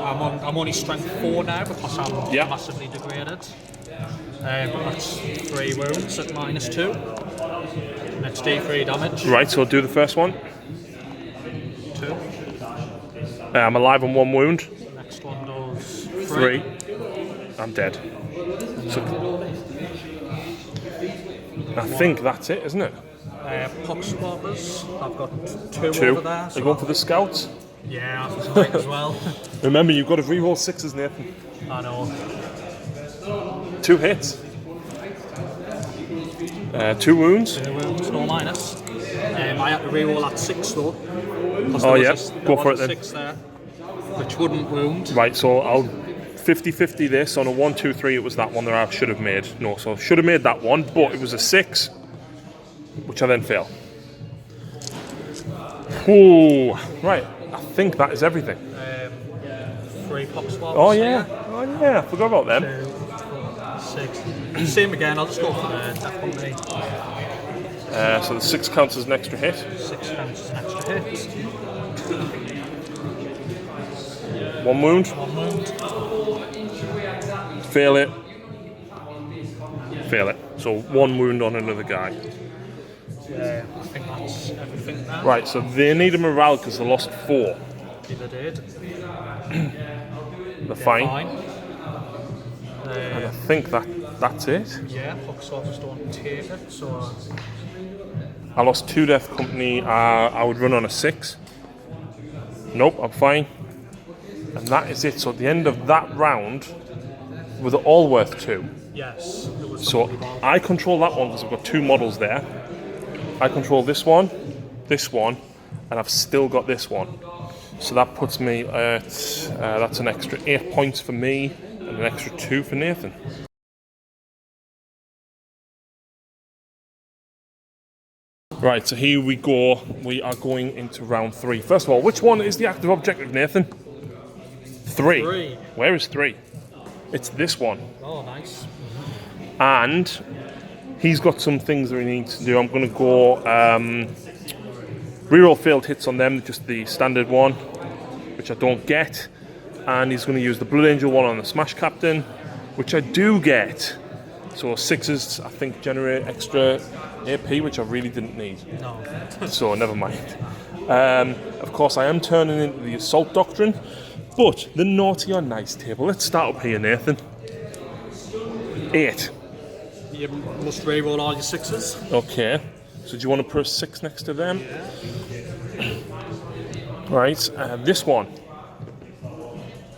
I'm only strength 4 now because I'm massively degraded. But that's 3 wounds at -2. And it's D3 damage. Right, so I'll do the first one. 2. I'm alive on 1 wound. Next one does 3. I'm dead. So, I think that's it, isn't it? Pox swappers. I've got 2 2. over there. Are you going for the scouts? Yeah, I might as well. Remember, you've got to re-roll 6s, Nathan. I know. 2 hits. 2 wounds. 2 wounds, no minus. I had to reroll that 6 though. Oh yeah, go for it then. 6 there, which wouldn't wound. Right, so I'll 50-50 this. On a 1, 2, 3, it was that one that I should have made. No, so I should have made that one, but it was a 6, which I then fail. Ooh, right, I think that is everything. 3 pop swaps. Oh yeah, I forgot about them. 2, 4, 6. Same again, I'll just go for the Death Company. So the 6 counts as an extra hit. 6 counts as an extra hit. 1 wound. 1 wound. Fail it. Fail it. So 1 wound on another guy. I think that's everything now. Right, so they need a morale because they lost 4. They did. They're fine. And I think that's it. yeah, pop swaps don't take it, so... I lost 2 Death Company. I would run on a 6. Nope, I'm fine. And that is it. So at the end of that round, were they all worth 2? Yes. It was So I control that one because I've got 2 models there. I control this one, and I've still got this one. So that puts me at, that's an extra 8 points for me and an extra 2 for Nathan. Right, so here we go. We are going into round 3. First of all, which one is the active objective, Nathan? 3. 3. Where is 3? It's this one. Oh, nice. And he's got some things that he needs to do. I'm going to go reroll failed hits on them, just the standard one, which I don't get. and he's going to use the Blood Angel one on the Smash Captain, which I do get. So 6s, I think, generate extra AP, which I really didn't need. No. So never mind. Of course, I am turning into the Assault Doctrine, but the naughty or nice table. Let's start up here, Nathan. 8. You must reroll all your 6s. Okay. So do you want to put a 6 next to them? Yeah. Right. This one.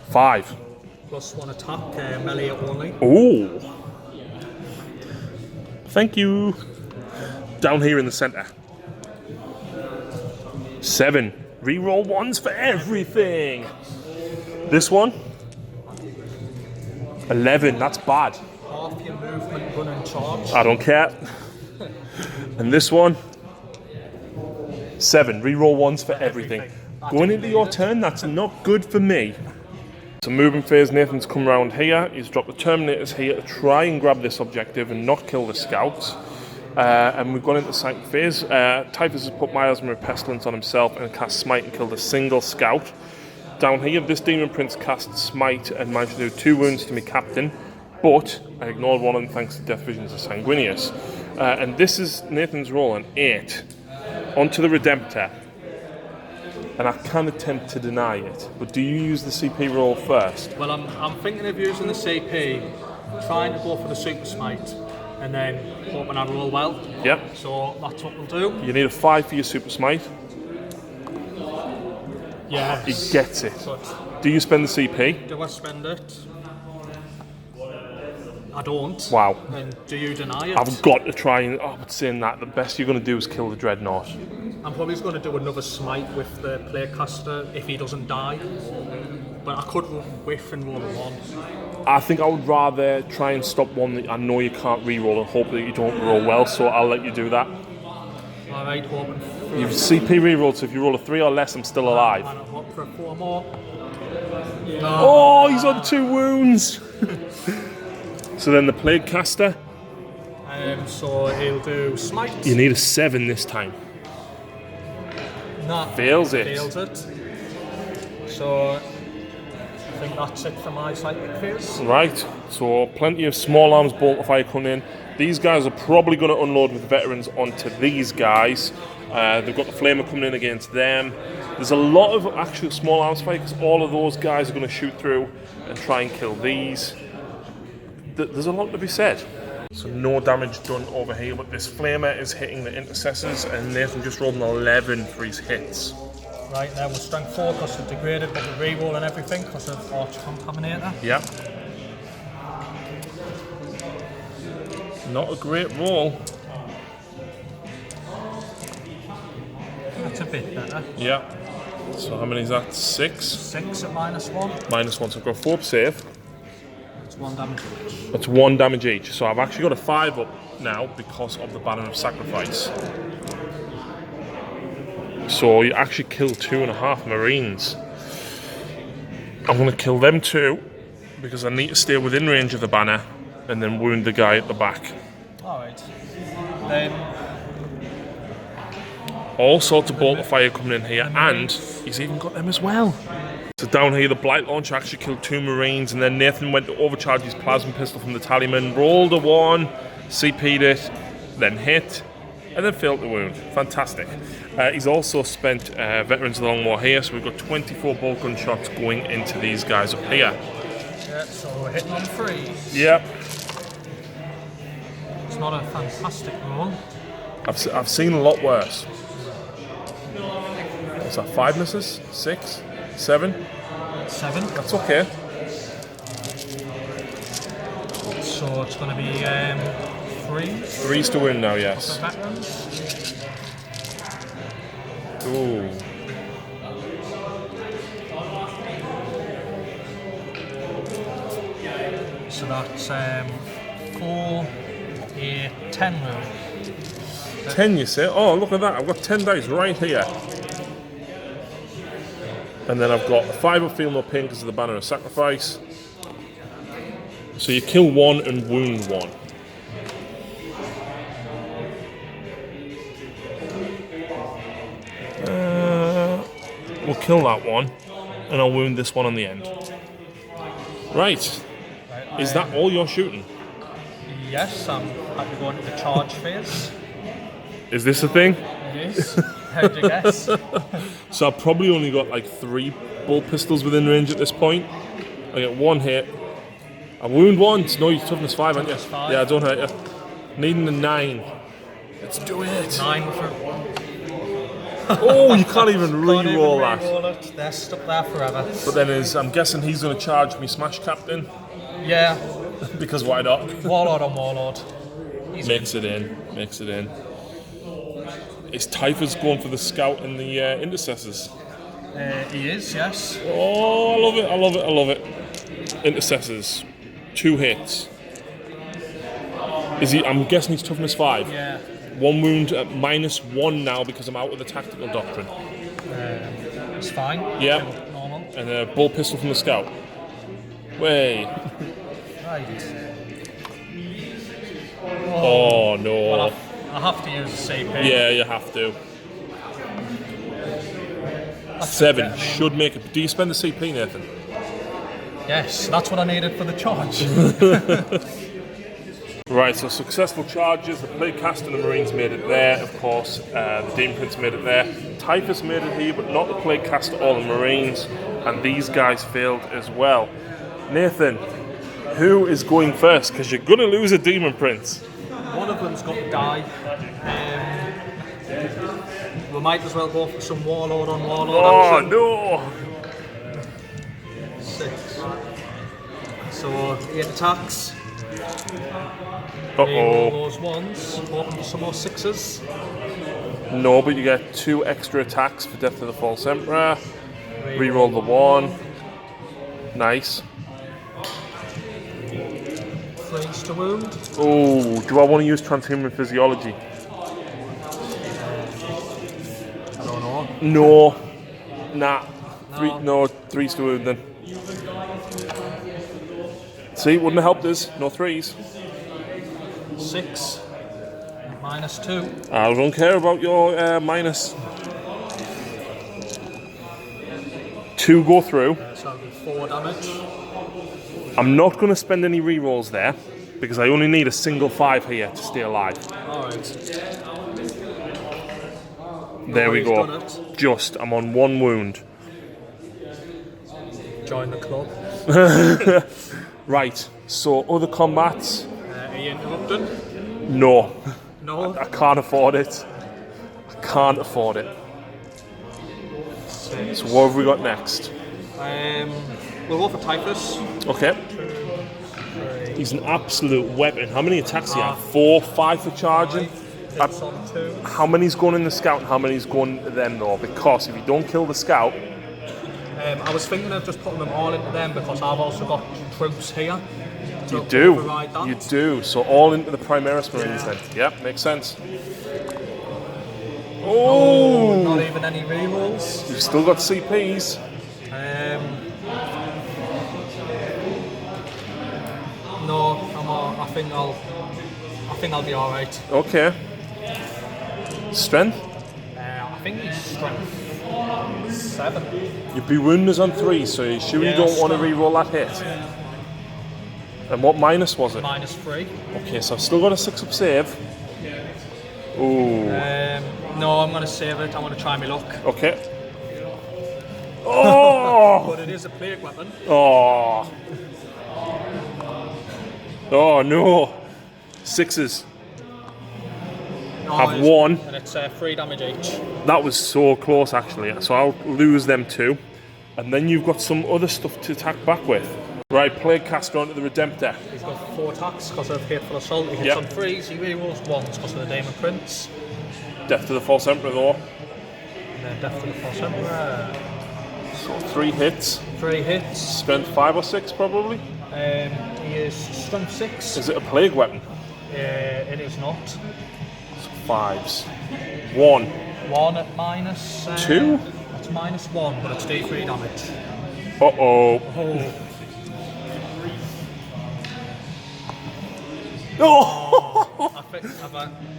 5. +1 attack, melee only. Ooh. Thank you. Down here in the centre. 7. Reroll 1s for everything. This one. 11. That's bad. Half your movement, run and charge. I don't care. And this one. 7. Reroll 1s for everything. Going into your turn, that's not good for me. So moving phase, Nathan's come around here. He's dropped the Terminators here to try and grab this objective and not kill the scouts. And we've gone into Sanctum phase. Typhus has put Miasma of Pestilence on himself and cast Smite and killed a single scout. Down here, this Demon Prince cast Smite and managed to do 2 wounds to me captain, but I ignored one of them thanks to Death Visions of Sanguinius. And this is Nathan's roll, an 8. Onto the Redemptor. And I can attempt to deny it, but do you use the CP roll first? Well, I'm thinking of using the CP, trying to go for the Super Smite, and then hoping I roll well. Yep. So that's what we'll do. You need a 5 for your Super Smite. Yes. He gets it. But Do you spend the CP? do I spend it? I don't. Wow. And do you deny it? I've got to try and... Oh, but saying that, the best you're going to do is kill the Dreadnought. I'm probably going to do another smite with the Playcaster if he doesn't die. But I could whiff and roll a 1. I think I would rather try and stop one that I know you can't re-roll and hope that you don't roll well, so I'll let you do that. Alright, hoping for... You've CP re-rolled, so if you roll a 3 or less, I'm still alive. I'm hoping for 4 more. Oh, he's on 2 wounds! So then the Plague Caster. So he'll do smite. You need a 7 this time. Nah, Fails it. Fails it. So I think that's it for my psychic phase. Right, so plenty of small arms bolt of fire coming in. These guys are probably going to unload with veterans onto these guys. They've got the flamer coming in against them. There's a lot of actual small arms fire because all of those guys are going to shoot through and try and kill these. There's a lot to be said. So no damage done over here, but this flamer is hitting the intercessors, and Nathan just rolled an 11 for his hits. Right, now we're strength 4 because of degraded, but we're reroll and everything because of Arch Contaminator. Yep. Not a great roll. That's a bit better. Yep. So how many is that? 6? 6 at -1. -1, so I've got a 4 save. It's 1 damage each. That's 1 damage each. So I've actually got a 5 up now because of the Banner of Sacrifice. So you actually kill 2.5 Marines. I'm going to kill them too because I need to stay within range of the banner and then wound the guy at the back. Alright. Then All sorts of bolt of fire coming in here, and he's even got them as well. So down here, the Blight Launcher actually killed 2 Marines, and then Nathan went to overcharge his plasma pistol from the Tallyman, rolled a 1, CP'd it, then hit, and then failed to wound. Fantastic. He's also spent Veterans of the Long War here, so we've got 24 bolt gun shots going into these guys up here. yeah, so we're hitting on 3. Yep. It's not a fantastic roll. I've seen a lot worse. What's that, 5 misses? 6? 7? 7. That's okay. So it's going to be 3 3's to win now, for yes. veterans. Ooh. So that's 4, 8, 10 roll. 10, you say? Oh, look at that. I've got 10 dice right here. And then I've got 5 of Feel No Pain because of the Banner of Sacrifice. So you kill 1 and wound 1. We'll kill that one. and I'll wound this one on the end. Right. Is that all you're shooting? Yes, I'm happy going to the charge phase. Is this a thing? Yes. How'd you guess? So I've probably only got like 3 bull pistols within range at this point. I get 1 hit. I wound once. No, you're toughness 5, aren't you? Toughness 5. Yeah, I don't hurt you. Needing a 9. Let's do it. 9 with a... Oh, you can't even Can't even re-roll that. re-roll it. They're stuck there forever. But then I'm guessing he's going to charge me Smash Captain. Yeah. Because why not? Warlord on Warlord. Makes it in. Is Typhus going for the Scout and the Intercessors? He is, yes. Oh, I love it. Intercessors. 2 hits. Is he? I'm guessing he's toughness 5. Yeah. 1 wound at -1 now because I'm out with the Tactical Doctrine. It's fine. Yeah. Normal. And a bull pistol from the Scout. Way. Right. Oh no. Well, I have to use the CP. Yeah, you have to. 7 should make it. Do you spend the CP, Nathan? Yes, that's what I needed for the charge. Right, so successful charges. The Plague Caster and the Marines made it there, of course. The Demon Prince made it there. Typhus made it here, but not the Plague Caster or the Marines. And these guys failed as well. Nathan, who is going first? Because you're going to lose a Demon Prince. One of them's got to die. We might as well go for some Warlord on Warlord Oh, action. no! 6. So, 8 attacks. Uh-oh. Those ones. Hoping for some more 6s. No, but you get 2 extra attacks for Death of the False Emperor. Reroll the 1. Nice. 3s to wound. Oh, do I want to use Transhuman Physiology? I don't know. No. Nah. 3s to wound then. See, wouldn't have helped us. No 3s. 6. -2. I don't care about your minus. 2 go through. So I'll do 4 damage. I'm not going to spend any rerolls there because I only need a single 5 here to stay alive. Alright. There we he's go. done it. Just, I'm on 1 wound. Join the club. Right, so other combats. Are you interrupting? No. No. I can't afford it. I can't afford it. 6. So what have we got next? We'll go for Typhus. Okay. 3. He's an absolute weapon. How many attacks do you have? 4, 5 for charging? Hits on 2. How many's going in the Scout and how many's going to them though? Because if you don't kill the Scout... I was thinking of just putting them all into them because I've also got troops here. You do. Override that. You do. So all into the Primaris Marines then. Yep, makes sense. Oh! Not even any rerolls. You've still got CPs. No, I think I'll be all right. Okay. Strength? I think he's strength 7. You'd be wounded on 3, so you sure you don't want to re-roll that hit? And what minus was it? -3. Okay, so I've still got a 6-up save. Ooh. No, I'm going to save it. I'm going to try my luck. Okay. Oh! But it is a plague weapon. Oh. Oh no. 6s. Have 1. And it's 3 damage each. That was so close actually. So I'll lose them 2. And then you've got some other stuff to attack back with. Right, Plague Caster onto the Redemptor. He's got 4 attacks because of Hateful Assault. He hits on 3s, he rerolls 1s because of the Demon Prince. Death to the False Emperor though. And then Death to the False Emperor. So 3 hits. 3 hits. Strength 5 or 6 probably. He is strength 6. Is it a plague weapon? It is not. So 5s. 1. 1 at minus... 2? It's -1, but it's D3 damage. Uh-oh. Oh. Oh!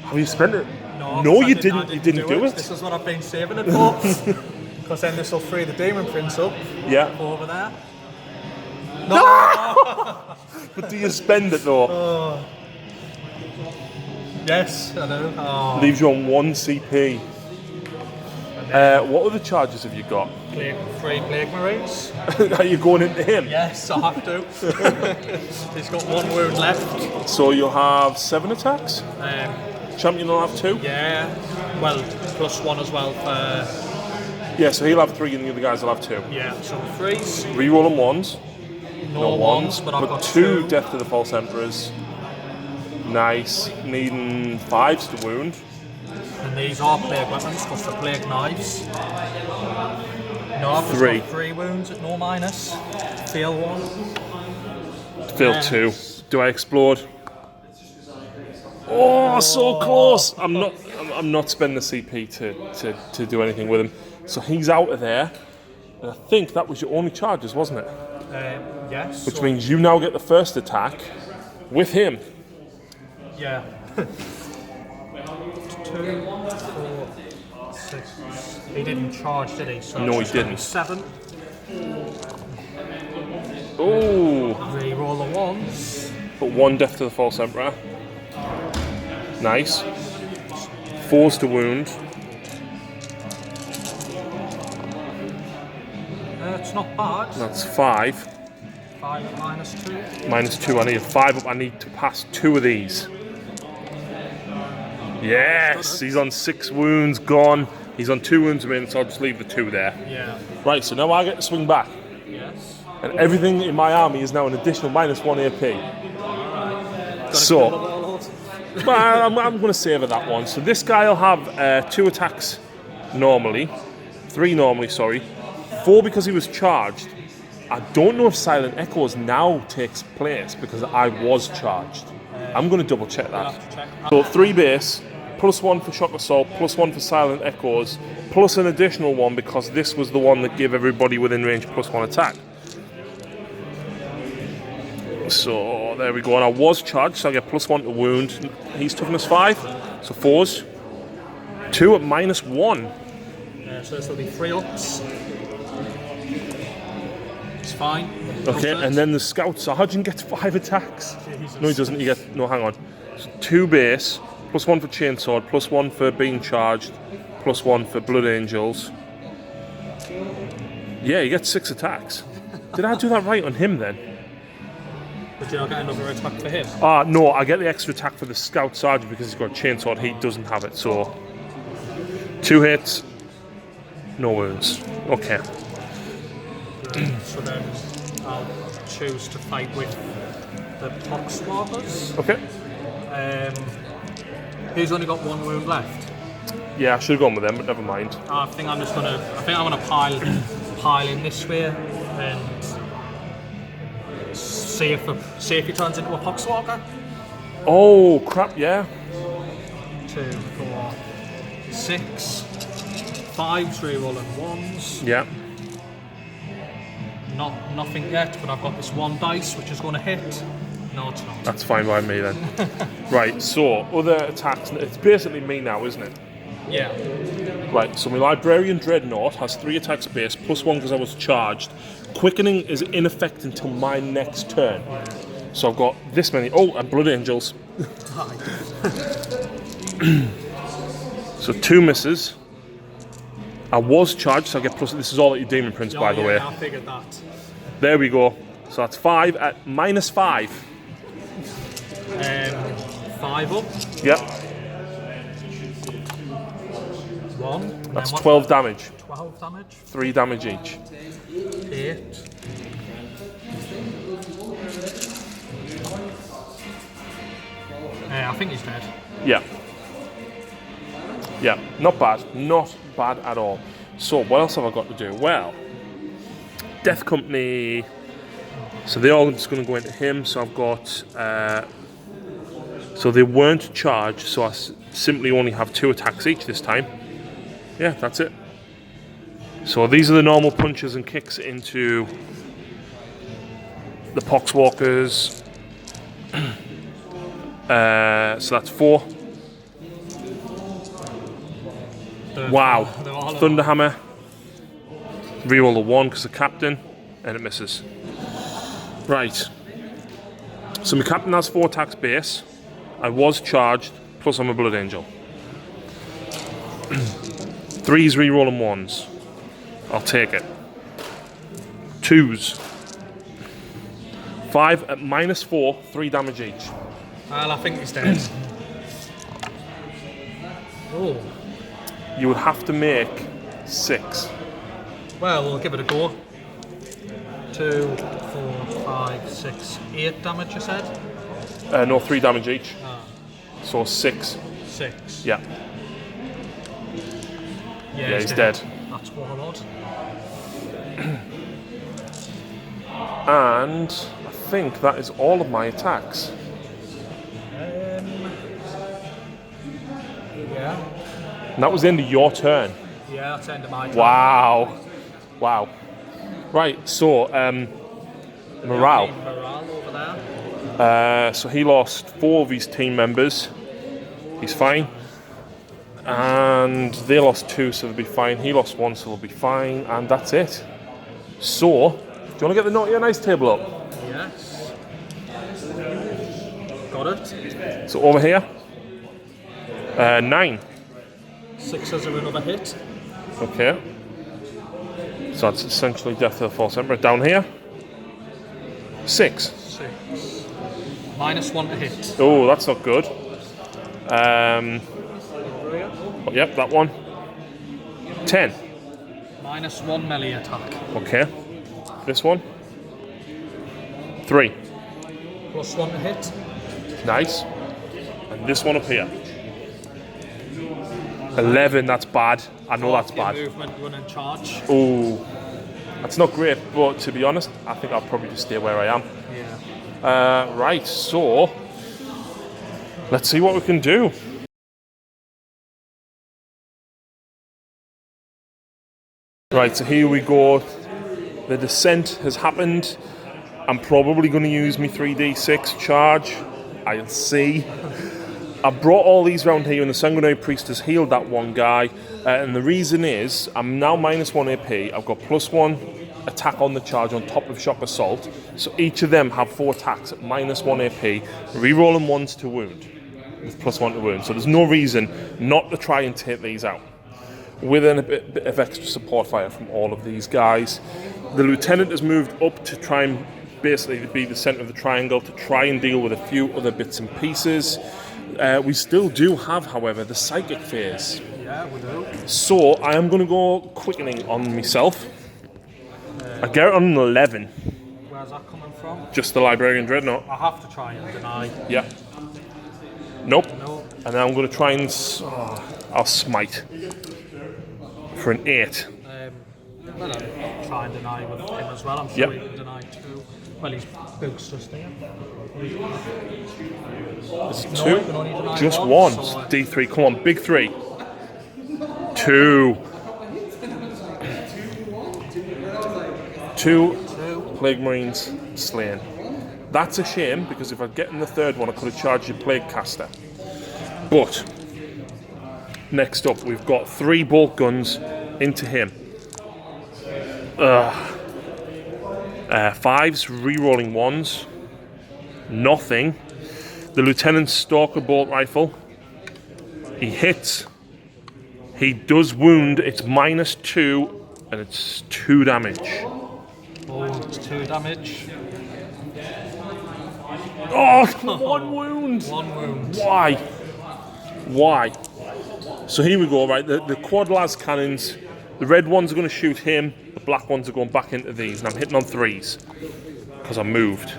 Have you spent it? No, No, I you I didn't. You didn't do it. This is what I've been saving it for. Because then this will free the demon prince up Yeah. over there. But do you spend it though? Yes, I know. Oh. Leaves you on 1 CP. What other charges have you got? Three Plague Marines. Are you going into him? Yes, I have to. He's got 1 wound left. So you'll have 7 attacks? Champion will have 2? Yeah, well, +1 as well for... Yeah, so he'll have 3 and the other guys will have 2. Yeah, so 3s. Reroll them 1s. No ones, but I've got 2 Death to the False Emperors. Nice. Needing 5s to wound. And these are plague weapons, because they're plague knives. No, I've just 3. got 3 wounds at no minus. Fail 1. Fail 2. Do I explode? Oh, so close! I'm not spending the CP to do anything with him. So he's out of there. And I think that was your only charges, wasn't it? Yes. Which means you now get the first attack with him. Yeah. 2, 4, 6. He didn't charge, did he? So No, he didn't. 7. Oh! Reroll the 1s. But 1 Death to the False Emperor. Nice. 4s to wound. It's not bad. That's 5. 5 at -2. -2. I need a 5 up. I need to pass 2 of these. Yes! He's on 6 wounds, gone. He's on 2 wounds remaining, so I'll just leave the 2 there. Yeah. Right, so now I get to swing back. Yes. And everything in my army is now an additional -1 AP. So, well, I'm going to savour that one. So this guy will have 2 attacks normally. 3 normally, sorry. 4 because he was charged. I don't know if Silent Echoes now takes place because I was charged. I'm going to double check that. So 3 base, +1 for Shock Assault, +1 for Silent Echoes, plus an additional 1 because this was the one that gave everybody within range +1 attack. So there we go, and I was charged, so I get +1 to wound. He's toughness 5, so 4s. 2 at -1. So this will be 3 ups. It's fine. Okay, and then the scout sergeant gets 5 attacks. Jesus. No, he doesn't. He gets hang on. So 2 base, +1 for chainsword, +1 for being charged, +1 for blood angels. Yeah, he gets 6 attacks. Did I do that right on him then? But you not get another attack for him? No, I get the extra attack for the scout sergeant because he's got a chainsword. He doesn't have it, so 2 hits, no wounds. Okay. So then I'll choose to fight with the poxwalkers. Okay. He's only got 1 wound left. Yeah, I should have gone with them, but never mind. I think I'm gonna pile in this way and see if he turns into a poxwalker. Oh crap! Yeah. 2, 4, 6, 5s rerolling 1s. Yeah. Nothing yet, but I've got this 1 dice which is going to hit. No, it's not. That's fine by me then. Right, so other attacks. It's basically me now, isn't it? Yeah. Right, so my Librarian Dreadnought has 3 attacks base, +1 because I was charged. Quickening is in effect until my next turn. So I've got this many. Oh, and Blood Angels. So 2 misses. I was charged, so I get plus. This is all at your Demon Prince, by the way. I figured that. There we go. So that's 5 at -5. 5 up. Yep. 1. That's 12 damage. 12 damage. 3 damage each. 8. I think he's dead. Yeah. Yeah, not bad. Not bad at all. So, what else have I got to do? Well, Death Company. So they're all just going to go into him. So I've got. So they weren't charged. So I simply only have 2 attacks each this time. Yeah, that's it. So these are the normal punches and kicks into the Poxwalkers. So that's 4. Wow. Thunderhammer. Reroll the 1 because the captain, and it misses. Right. So my captain has 4 attacks base. I was charged, plus I'm a Blood Angel. 3s rerolling 1s. I'll take it. 2s. 5 at -4, 3 damage each. Well, I think he's dead. Oh. You would have to make 6. Well, we'll give it a go. 2, 4, 5, 6, 8 damage, you said? No, 3 damage each. Ah. So 6. 6. Yeah. Yeah, He's dead. That's Warlord. And I think that is all of my attacks. Yeah. And that was the end of your turn. Yeah, that's the end of my turn. Wow. Wow. Right, so, morale. Morale over there. So he lost 4 of his team members. He's fine. And they lost 2, so they'll be fine. He lost 1, so they'll be fine. And that's it. So, do you want to get the naughty and nice table up? Yes. Got it. So over here. 9. 6s are another hit. Okay. So that's essentially death to the false emperor. Down here. 6. 6. -1 to hit. Oh, that's not good. Yep, that one. 10. -1 melee attack. Okay. This one. 3. +1 to hit. Nice. And this one up here. 11, that's bad. I know that's bad. Movement, run and charge. Oh, that's not great, but to be honest, I think I'll probably just stay where I am. Yeah. Right, so let's see what we can do. Right, so here we go. The descent has happened. I'm probably going to use my 3d6 charge. I'll see. I brought all these round here, and the Sanguinary Priest has healed that one guy. And the reason is, I'm now -1 AP. I've got +1 attack on the charge on top of Shock Assault. So each of them have 4 attacks at -1 AP, rerolling 1s to wound, with +1 to wound. So there's no reason not to try and take these out. With a bit of extra support fire from all of these guys. The Lieutenant has moved up to try and basically be the centre of the triangle to try and deal with a few other bits and pieces. We still do have, however, the Psychic phase. Yeah, we do. So I am going to go quickening on myself. I get it on an 11. Where's that coming from? Just the Librarian Dreadnought. I have to try and deny. Yeah. Nope. No. And then I'm going to try and... I'll smite. For an 8. Well, I'll try and deny with him as well. I'm sure he can deny too. Well, he's books just there. Is it No, 2? you can only deny Just one, one. so, D3, come on, big 3. 2. 2 Plague Marines slain. That's a shame, because if I'd gotten the third one, I could have charged your Plague Caster. But, next up, we've got 3 bolt guns into him. 5s, rerolling 1s. Nothing. The Lieutenant's Stalker bolt rifle. He hits. He does wound. It's -2, and it's 2 damage. Oh, it's 2 damage. Oh, 1 wound. 1 wound. Why? Why? So here we go, right? The quad las cannons. The red ones are going to shoot him. The black ones are going back into these. And I'm hitting on 3s. Because I moved.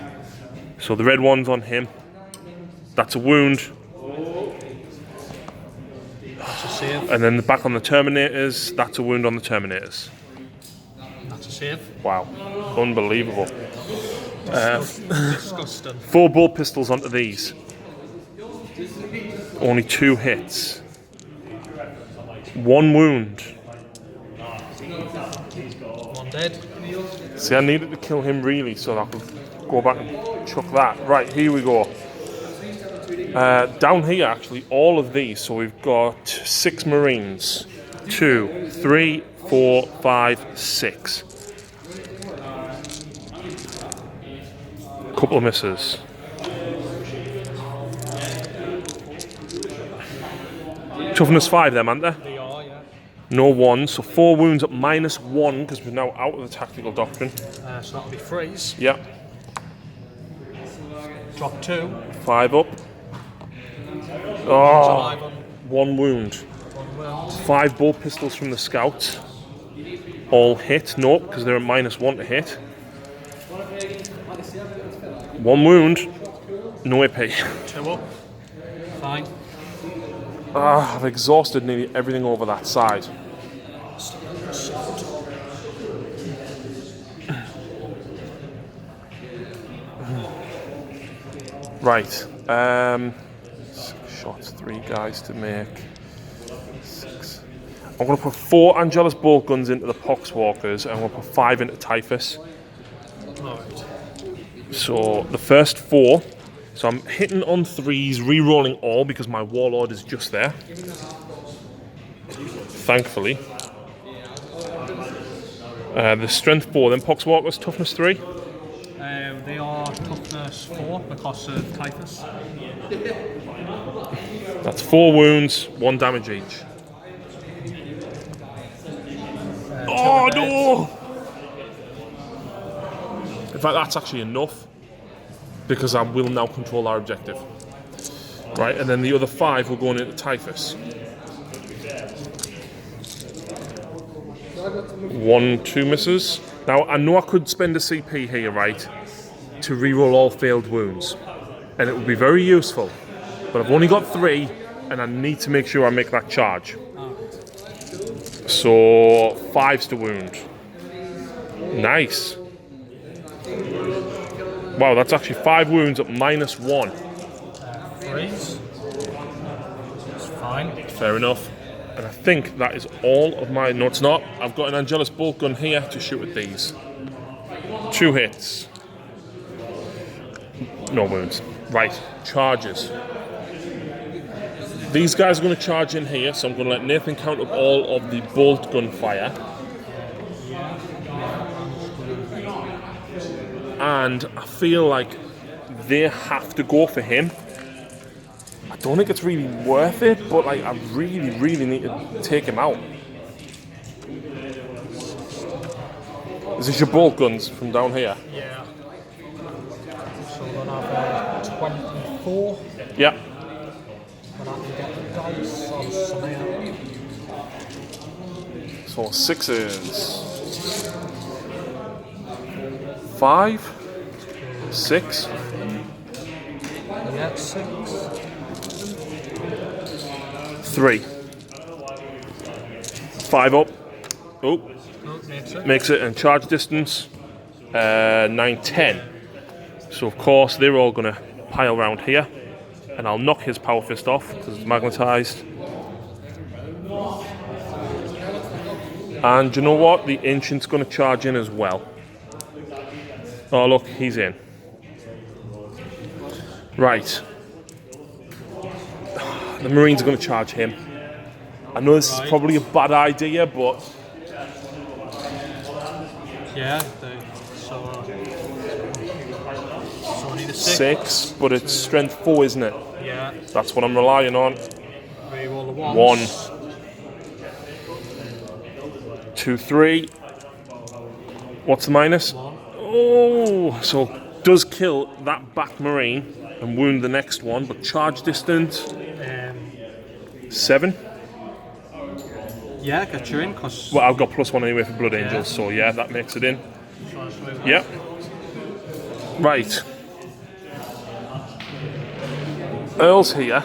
So the red one's on him. That's a wound. That's a save. And then back on the Terminators. That's a wound on the Terminators. That's a save. Wow. Unbelievable. Disgusting. 4 bolt pistols onto these. Only 2 hits. 1 wound. 1 dead. See, I needed to kill him really so that I could go back and chuck that. Right, here we go. Down here, actually, all of these. So we've got 6 Marines. 2, 3, 4, 5, 6. Couple of misses. Toughness 5 them, aren't there? They are, yeah. No 1, so 4 wounds at -1 because we're now out of the tactical doctrine. So that'll be freeze. Yep. Drop 2. 5 up. Oh, 5 on 1 wound. 1 wound. 5 bolt pistols from the scouts. All hit. Nope, because they're at -1 to hit. 1 wound. No AP. 2 up. Fine. I've exhausted nearly everything over that side. Right. 6 shots, 3 guys to make. 6. I'm going to put 4 Angelus bolt guns into the Poxwalkers, and I'm going to put 5 into Typhus. Alright. So the first 4. So I'm hitting on 3s, re-rolling all because my Warlord is just there. Thankfully. The strength 4, then Poxwalkers, toughness 3. They are toughness 4 because of typhus. That's 4 wounds, 1 damage each. Oh no! In fact, that's actually enough because I will now control our objective. Right, and then the other 5 will go into Typhus. 1, 2 misses. Now, I know I could spend a CP here, right, to reroll all failed wounds. And it would be very useful. But I've only got 3, and I need to make sure I make that charge. So, 5's to wound. Nice. Wow, that's actually 5 wounds at -1. Freeze. It's fine. Fair enough. And I think that is all of my... No, it's not. I've got an Angelus bolt gun here to shoot at these. 2 hits. No wounds. Right, charges. These guys are going to charge in here, so I'm going to let Nathan count up all of the bolt gun fire. And I feel like they have to go for him. I don't think it's really worth it, but like I really, really need to take him out. Is this your bolt guns from down here? Yeah. So we're going to have 24. Yeah. But I can get the dice on something. So 6s. 5, 6. Yeah, 6. 3. 5 up. Oh, makes it. And charge distance 9, 10. So of course they're all going to pile around here, and I'll knock his power fist off because it's magnetized. And you know what? The ancient's going to charge in as well. Oh look, he's in. Right. The Marines are going to charge him. I know this is probably a bad idea, but... Yeah, so I need a 6, but it's strength 4, isn't it? Yeah. That's what I'm relying on. Reroll the ones. 1. 2, 3. What's the minus? 1. Oh, so does kill that back Marine and wound the next one, but charge distance 7. Yeah, get you in, because... Well, I've got +1 anyway for Blood Angels, so yeah, that makes it in. Yep. Right. Earl's here.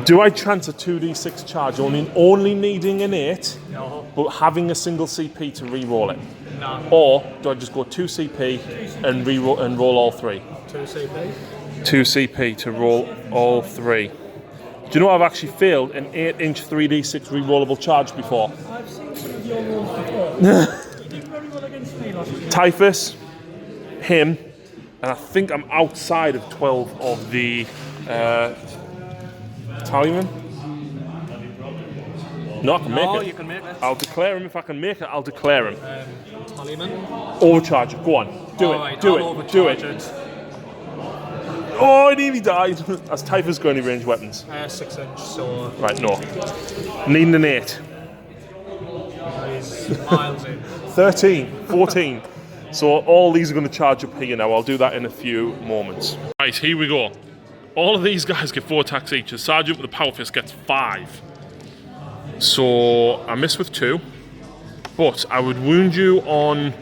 Do I chance a 2d6 charge, only needing an 8, No. but having a single CP to re-roll it? No. Or do I just go 2 CP and re-roll and roll all 3? 2 CP. 2 CP to roll all 3. Do you know I've actually failed an 8-inch 3d6 re-rollable charge before? I've seen some of your rolls before. You did very well against me last week. Typhus, him, and I think I'm outside of 12 of the Tallyman. No, I can make it. you can make it. I'll declare him if I can make it. I'll declare him. Tallyman. Overcharge it. Go on. Do Alright, it. Do I'll it. Do overcharge it. Oh, I nearly died. Has Typhus got any ranged weapons? 6 inch, so Right, no. Needing an 8. he's miles in. 13, 14. So all these are going to charge up here now. I'll do that in a few moments. Right, here we go. All of these guys get 4 attacks each. The sergeant with the power fist gets 5. So I miss with 2. But I would wound you on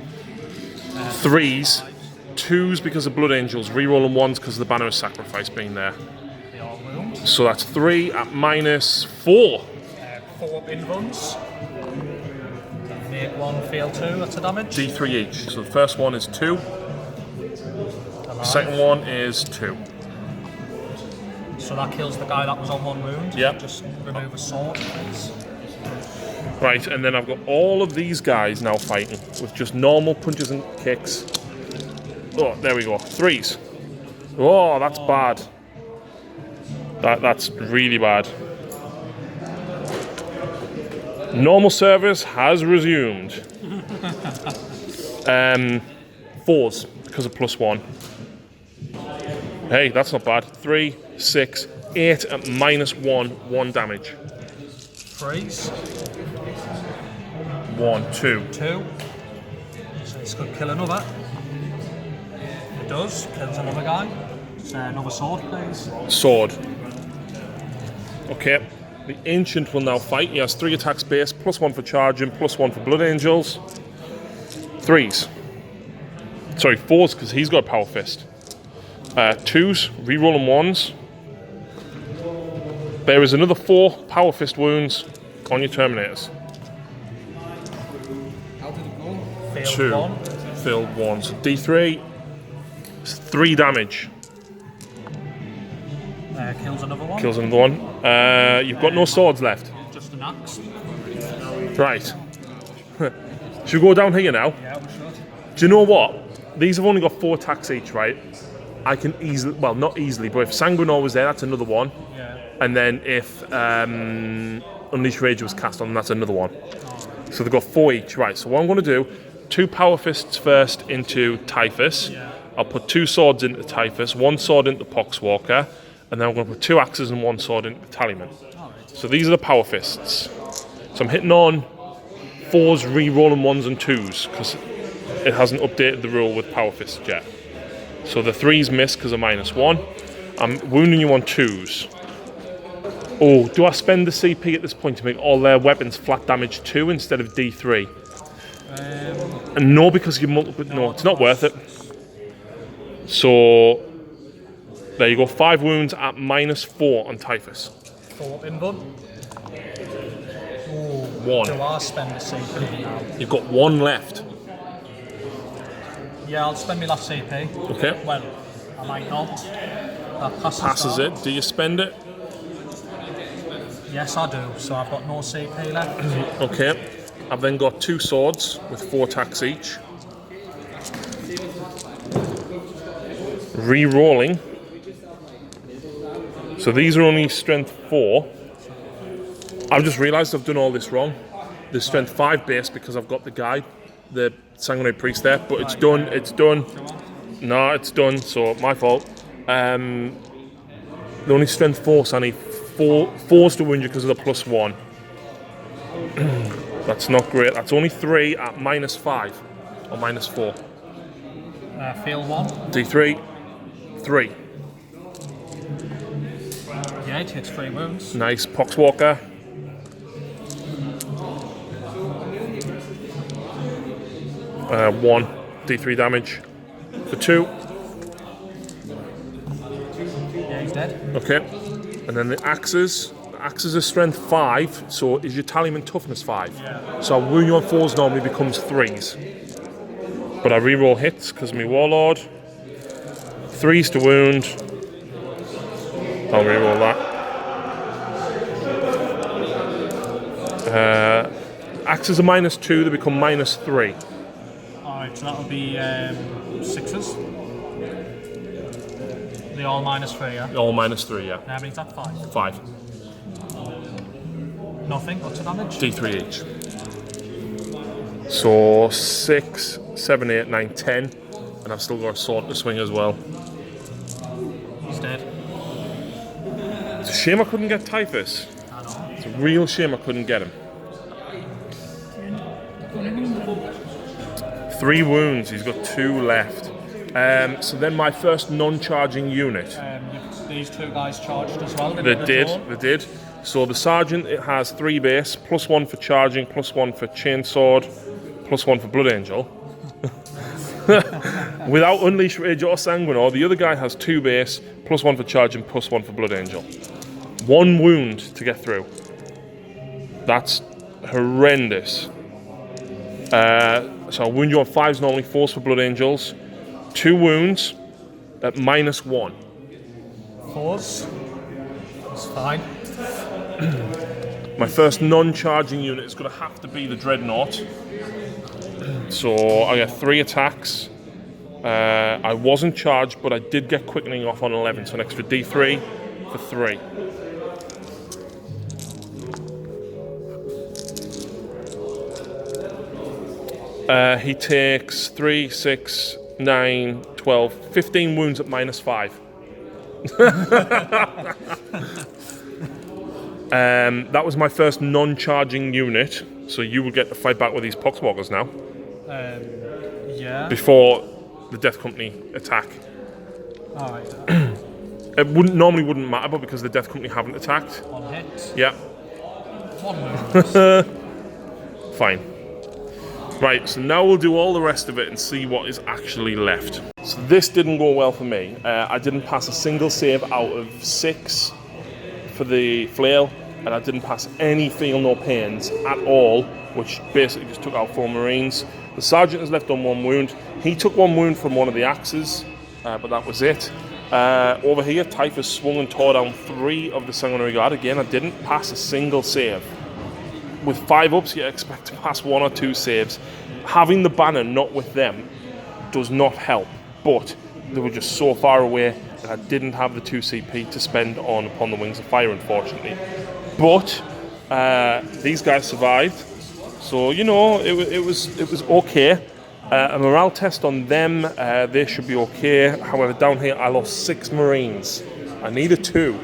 3s. 2s because of Blood Angels. Rerolling 1s because of the Banner of Sacrifice being there. They all wound. So that's 3 at -4. 4 invuns. Make 1, fail 2, that's a damage. D3 each. So the first one is 2. The second one is 2. So that kills the guy that was on 1 wound. Yep. Just remove a sword, please. Right, and then I've got all of these guys now fighting with just normal punches and kicks. Oh, there we go. 3s. Oh, that's bad. That's really bad. Normal service has resumed. 4s because of +1. Hey, that's not bad. 3, 6, 8 at -1, 1 damage. 3s. 1, 2. 2. So this could kill another. It does. Kills another guy. So another sword, please. Sword. Okay. The Ancient will now fight. He has 3 attacks base, +1 for charging, +1 for Blood Angels. 3s. Sorry, 4s because he's got a power fist. 2s, rerolling 1s. There is another 4 power fist wounds on your Terminators. Failed 2. 1. Filled 1. So D3. It's 3 damage. Kills another one. Kills another one. You've got no swords left. Just an axe. Right. Should we go down here now? Yeah, we should. Do you know what? These have only got 4 attacks each, right? I can easily, well, not easily, but if Sanguinor was there, that's another 1. Yeah. And then if Unleash Rage was cast on them, that's another 1. So they've got 4 each, right? So what I'm going to do, 2 power fists first into Typhus. Yeah. I'll put 2 swords into Typhus, 1 sword into Poxwalker, and then I'm going to put 2 axes and 1 sword into Tallyman. So these are the power fists. So I'm hitting on 4s, re-rolling 1s and 2s, because it hasn't updated the rule with power fists yet. So the 3s miss because of -1. I'm wounding you on 2s. Oh, do I spend the CP at this point to make all their weapons flat damage 2 instead of D3? And no, because you multiple. No, it's not worth it. So there you go. 5 wounds at -4 on Typhus. 4 invul. 1. Do I spend the CP now? You've got 1 left. Yeah, I'll spend my last CP. Okay. Well, I might not. That Passes that. it. Do you spend it? Yes, I do. So I've got no CP left. Okay. I've then got 2 swords with 4 attacks each. Re-rolling. So these are only strength 4. I've just realised I've done all this wrong. There's strength 5 base because I've got the guy, the Sanguinary Priest there, but it's done, it's done. No, it's done, so my fault. The only strength 4, so I need 4s to wound you because of the +1. That's not great. That's only 3 at -5 or -4. Fail 1. D3, 3. Yeah, it takes 3 wounds. Nice. Poxwalker. One. D3 damage for 2. Yeah, he's dead. Okay. And then the axes. The axes are strength 5, so is your Tallyman toughness 5? Yeah. So a wound you on 4s normally becomes 3s. But I re-roll hits because of my Warlord. 3s to wound. I'll re-roll that. Axes are -2, they become -3. Alright, so that'll be 6s. They all -3, yeah? All -3, yeah. How many's that? 5. 5. Nothing. What's the damage? D3 each. So 6, 7, 8, 9, 10. And I've still got a sword to swing as well. He's dead. It's a shame I couldn't get Typhus. I know. It's a real shame I couldn't get him. 3 wounds, he's got 2 left. So then my first non-charging unit. These 2 guys charged as well. They did. So the sergeant, it has 3 base, +1 for charging, +1 for chainsword, +1 for blood angel. Without Unleash Rage or Sanguinor, the other guy has 2 base, +1 for charging, +1 for blood angel. 1 wound to get through. That's horrendous. So a wound you on 5s normally, 4s for blood angels. 2 wounds at -1. 4s. That's fine. My first non-charging unit is going to have to be the Dreadnought. So I get 3 attacks. I wasn't charged, but I did get quickening off on 11, so an extra D3 for 3. He takes 3, 6, 9, 12, 15 wounds at -5. That was my first non-charging unit, so you will get to fight back with these Poxwalkers now. Yeah. Before the Death Company attack. Alright. It wouldn't matter, but because the Death Company haven't attacked. 1 hit. Yeah. 1 wound. Fine. Right, so now we'll do all the rest of it and see what is actually left. So this didn't go well for me. I didn't pass a single save out of 6 for the flail, and I didn't pass any feel no pains at all, which basically just took out 4 Marines. The sergeant is left on 1 wound. He took 1 wound from one of the axes, but that was it. Over here, Typhus swung and tore down 3 of the Sanguinary Guard. Again, I didn't pass a single save. With 5 ups, you expect to pass 1 or 2 saves. Having the banner not with them does not help, but they were just so far away that I didn't have the 2 CP to spend on Upon the Wings of Fire, unfortunately. But these guys survived, so you know it was okay. A morale test on them, they should be okay. However, down here I lost 6 Marines. I needed 2.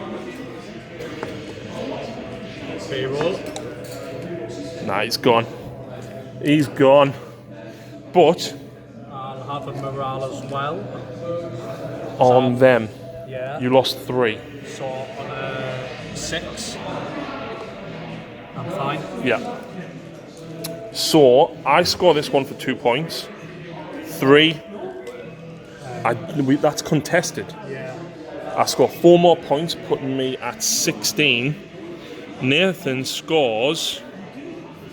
Reroll. Nah, he's gone. He's gone. But I'll have a morale as well. on them, Yeah. you lost 3. So on a 6, I'm fine. Yeah. So I score this one for 2 points. 3. That's contested. Yeah. I score 4 more points, putting me at 16. Nathan scores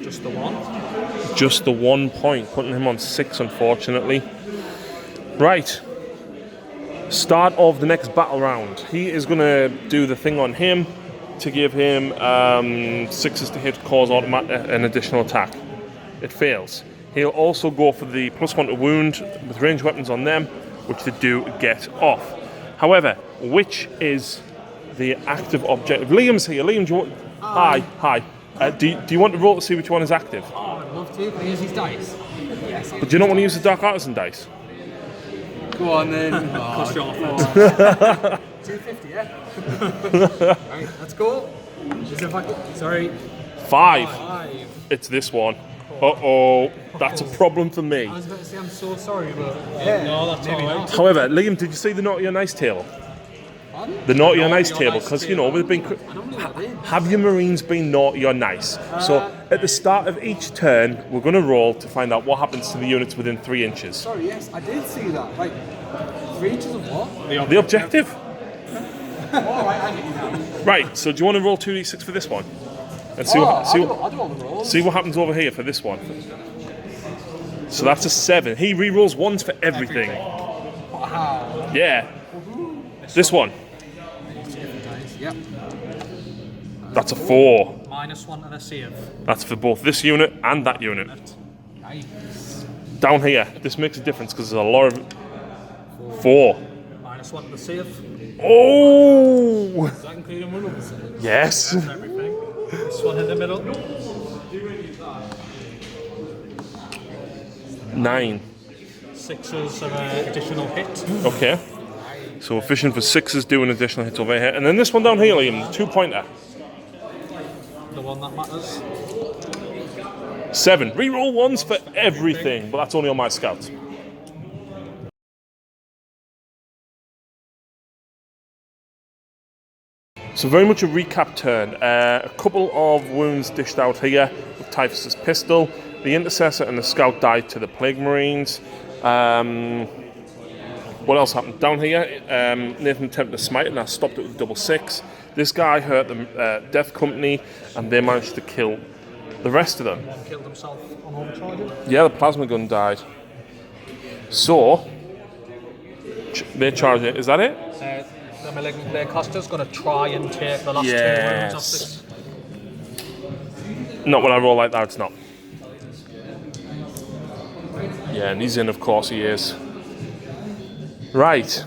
Just the 1. just the 1 point, putting him on 6, unfortunately. Right. Start of the next battle round. He is going to do the thing on him to give him 6s to hit, cause an additional attack. It fails. He'll also go for the +1 to wound with ranged weapons on them, which they do get off. However, which is the active objective? Liam's here. Liam, do you want... Hi. Do you want to roll to see which one is active? Oh, I'd love to. Can I use these dice? Yes. But do you not want to use the Dark Artisan dice? Go on then. Cost you off. 250, yeah? Right, let's go. Sorry. 5. 5. It's this one. Uh-oh. That's a problem for me. I was about to say I'm so sorry, but... No, that's maybe alright. not. However, Liam, did you see the Naughty or Nice table? Pardon? The Naughty or Nice Naughty or table, Nice because, you know, we've been... I don't believe I did. Have your Marines been naughty or nice? So, at the start of each turn, we're going to roll to find out what happens to the units within 3 inches. Sorry, yes, I did see that. Like, 3 inches of what? The objective. Alright, I get you now. Right, so do you want to roll 2d6 for this one? And see I'll see do all the rolls. see what happens over here for this one. So that's a 7. He re-rolls 1s for everything. Wow. Yeah. This one. Yep. That's a 4. -1 and a save. That's for both this unit and that unit. Nice. Down here, this makes a difference because there's a lot of... 4. -1 and a save. Oh! Is that including one of them? Yes. Everything. This one in the middle. 9. Sixes are additional hit. Okay. So we're fishing for 6s, doing additional hits over here. And then this one down here, Liam, the 2-pointer. The one that matters. 7. Reroll 1s for everything, but that's only on my scouts. So very much a recap turn. A couple of wounds dished out here with Typhus's pistol. The Intercessor and the Scout died to the Plague Marines. What else happened? Down here, Nathan attempted to smite and I stopped it with double 6. This guy hurt the Death Company and they managed to kill the rest of them. One killed himself on overcharging. Yeah, the plasma gun died. So, they charge it. Is that it? The Malignant Blade Caster's going to try and take the last 2 wounds off this. Not when I roll like that, it's not. Yeah, and he's in, of course he is. Right.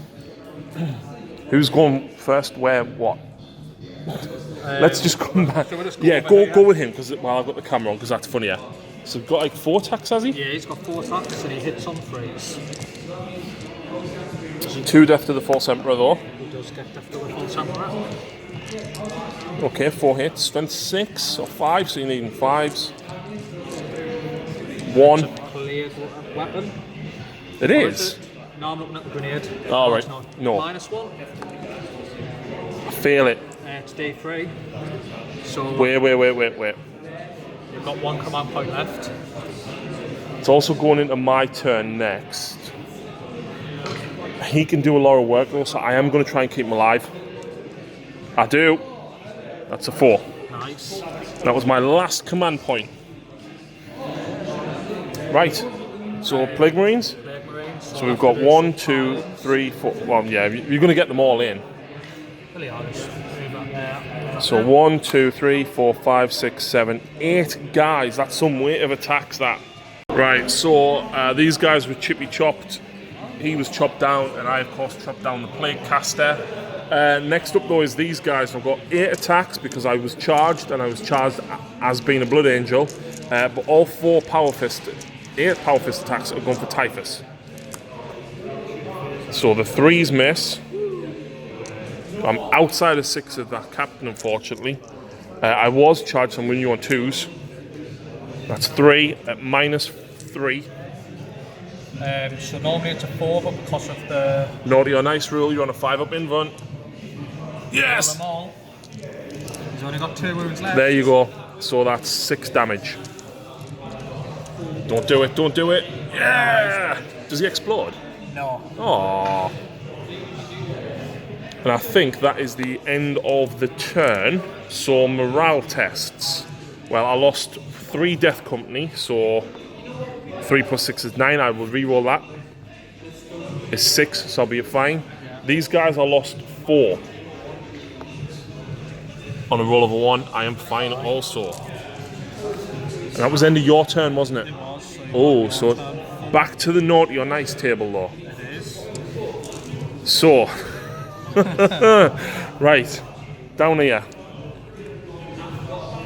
Who's going first, where, what? Let's just come back. Yeah, go with him, because well, I've got the camera on, because that's funnier. So he's got like 4 attacks, has he? Yeah, he's got 4 attacks and he hits on 3s. 2 death to the False Emperor, though. He does get death to the False Emperor. Okay, 4 hits. Strength 6 or 5, so you're needing 5s. 1. It's a cleared weapon. It is? No, I'm looking at the grenade. Oh, right. No. -1. I feel it. It's D3. So Wait. you've got 1 command point left. It's also going into my turn next. He can do a lot of work though, so I am going to try and keep him alive. I do. That's a 4. Nice. That was my last command point. Right. So Plague Marines. Plague Marines. So we've got 1, 2, 3, 4. Well, yeah, you're going to get them all in. Really honest. Leave that there. So 1, 2, 3, 4, 5, 6, 7, 8 guys. That's some weight of attacks, that. Right, so these guys were chippy chopped. He was chopped down, and I, of course, chopped down the Plague Caster. Next up, though, is these guys. I've got 8 attacks because I was charged, and I was charged as being a Blood Angel. But all 8 Power Fist attacks are going for Typhus. So the 3s miss. I'm outside of 6 of that captain, unfortunately. I was charged, so I'm winning you on 2s. That's 3 at -3. So normally it's a 4, but because of the Naughty or nice rule, you're on a 5-up invuln. Yes! them all, he's only got 2 wounds left. There you go. So that's 6 damage. Don't do it, don't do it. Yeah! Does he explode? No. Aww. And I think that is the end of the turn. So morale tests. Well, I lost 3 Death Company, so 3 + 6 is 9. I will re-roll that. It's 6, so I'll be fine. These guys, I lost 4. On a roll of a 1, I am fine also. And that was the end of your turn, wasn't it? It was. Oh, so back to the naughty or nice table, though. It is. So, right, down here.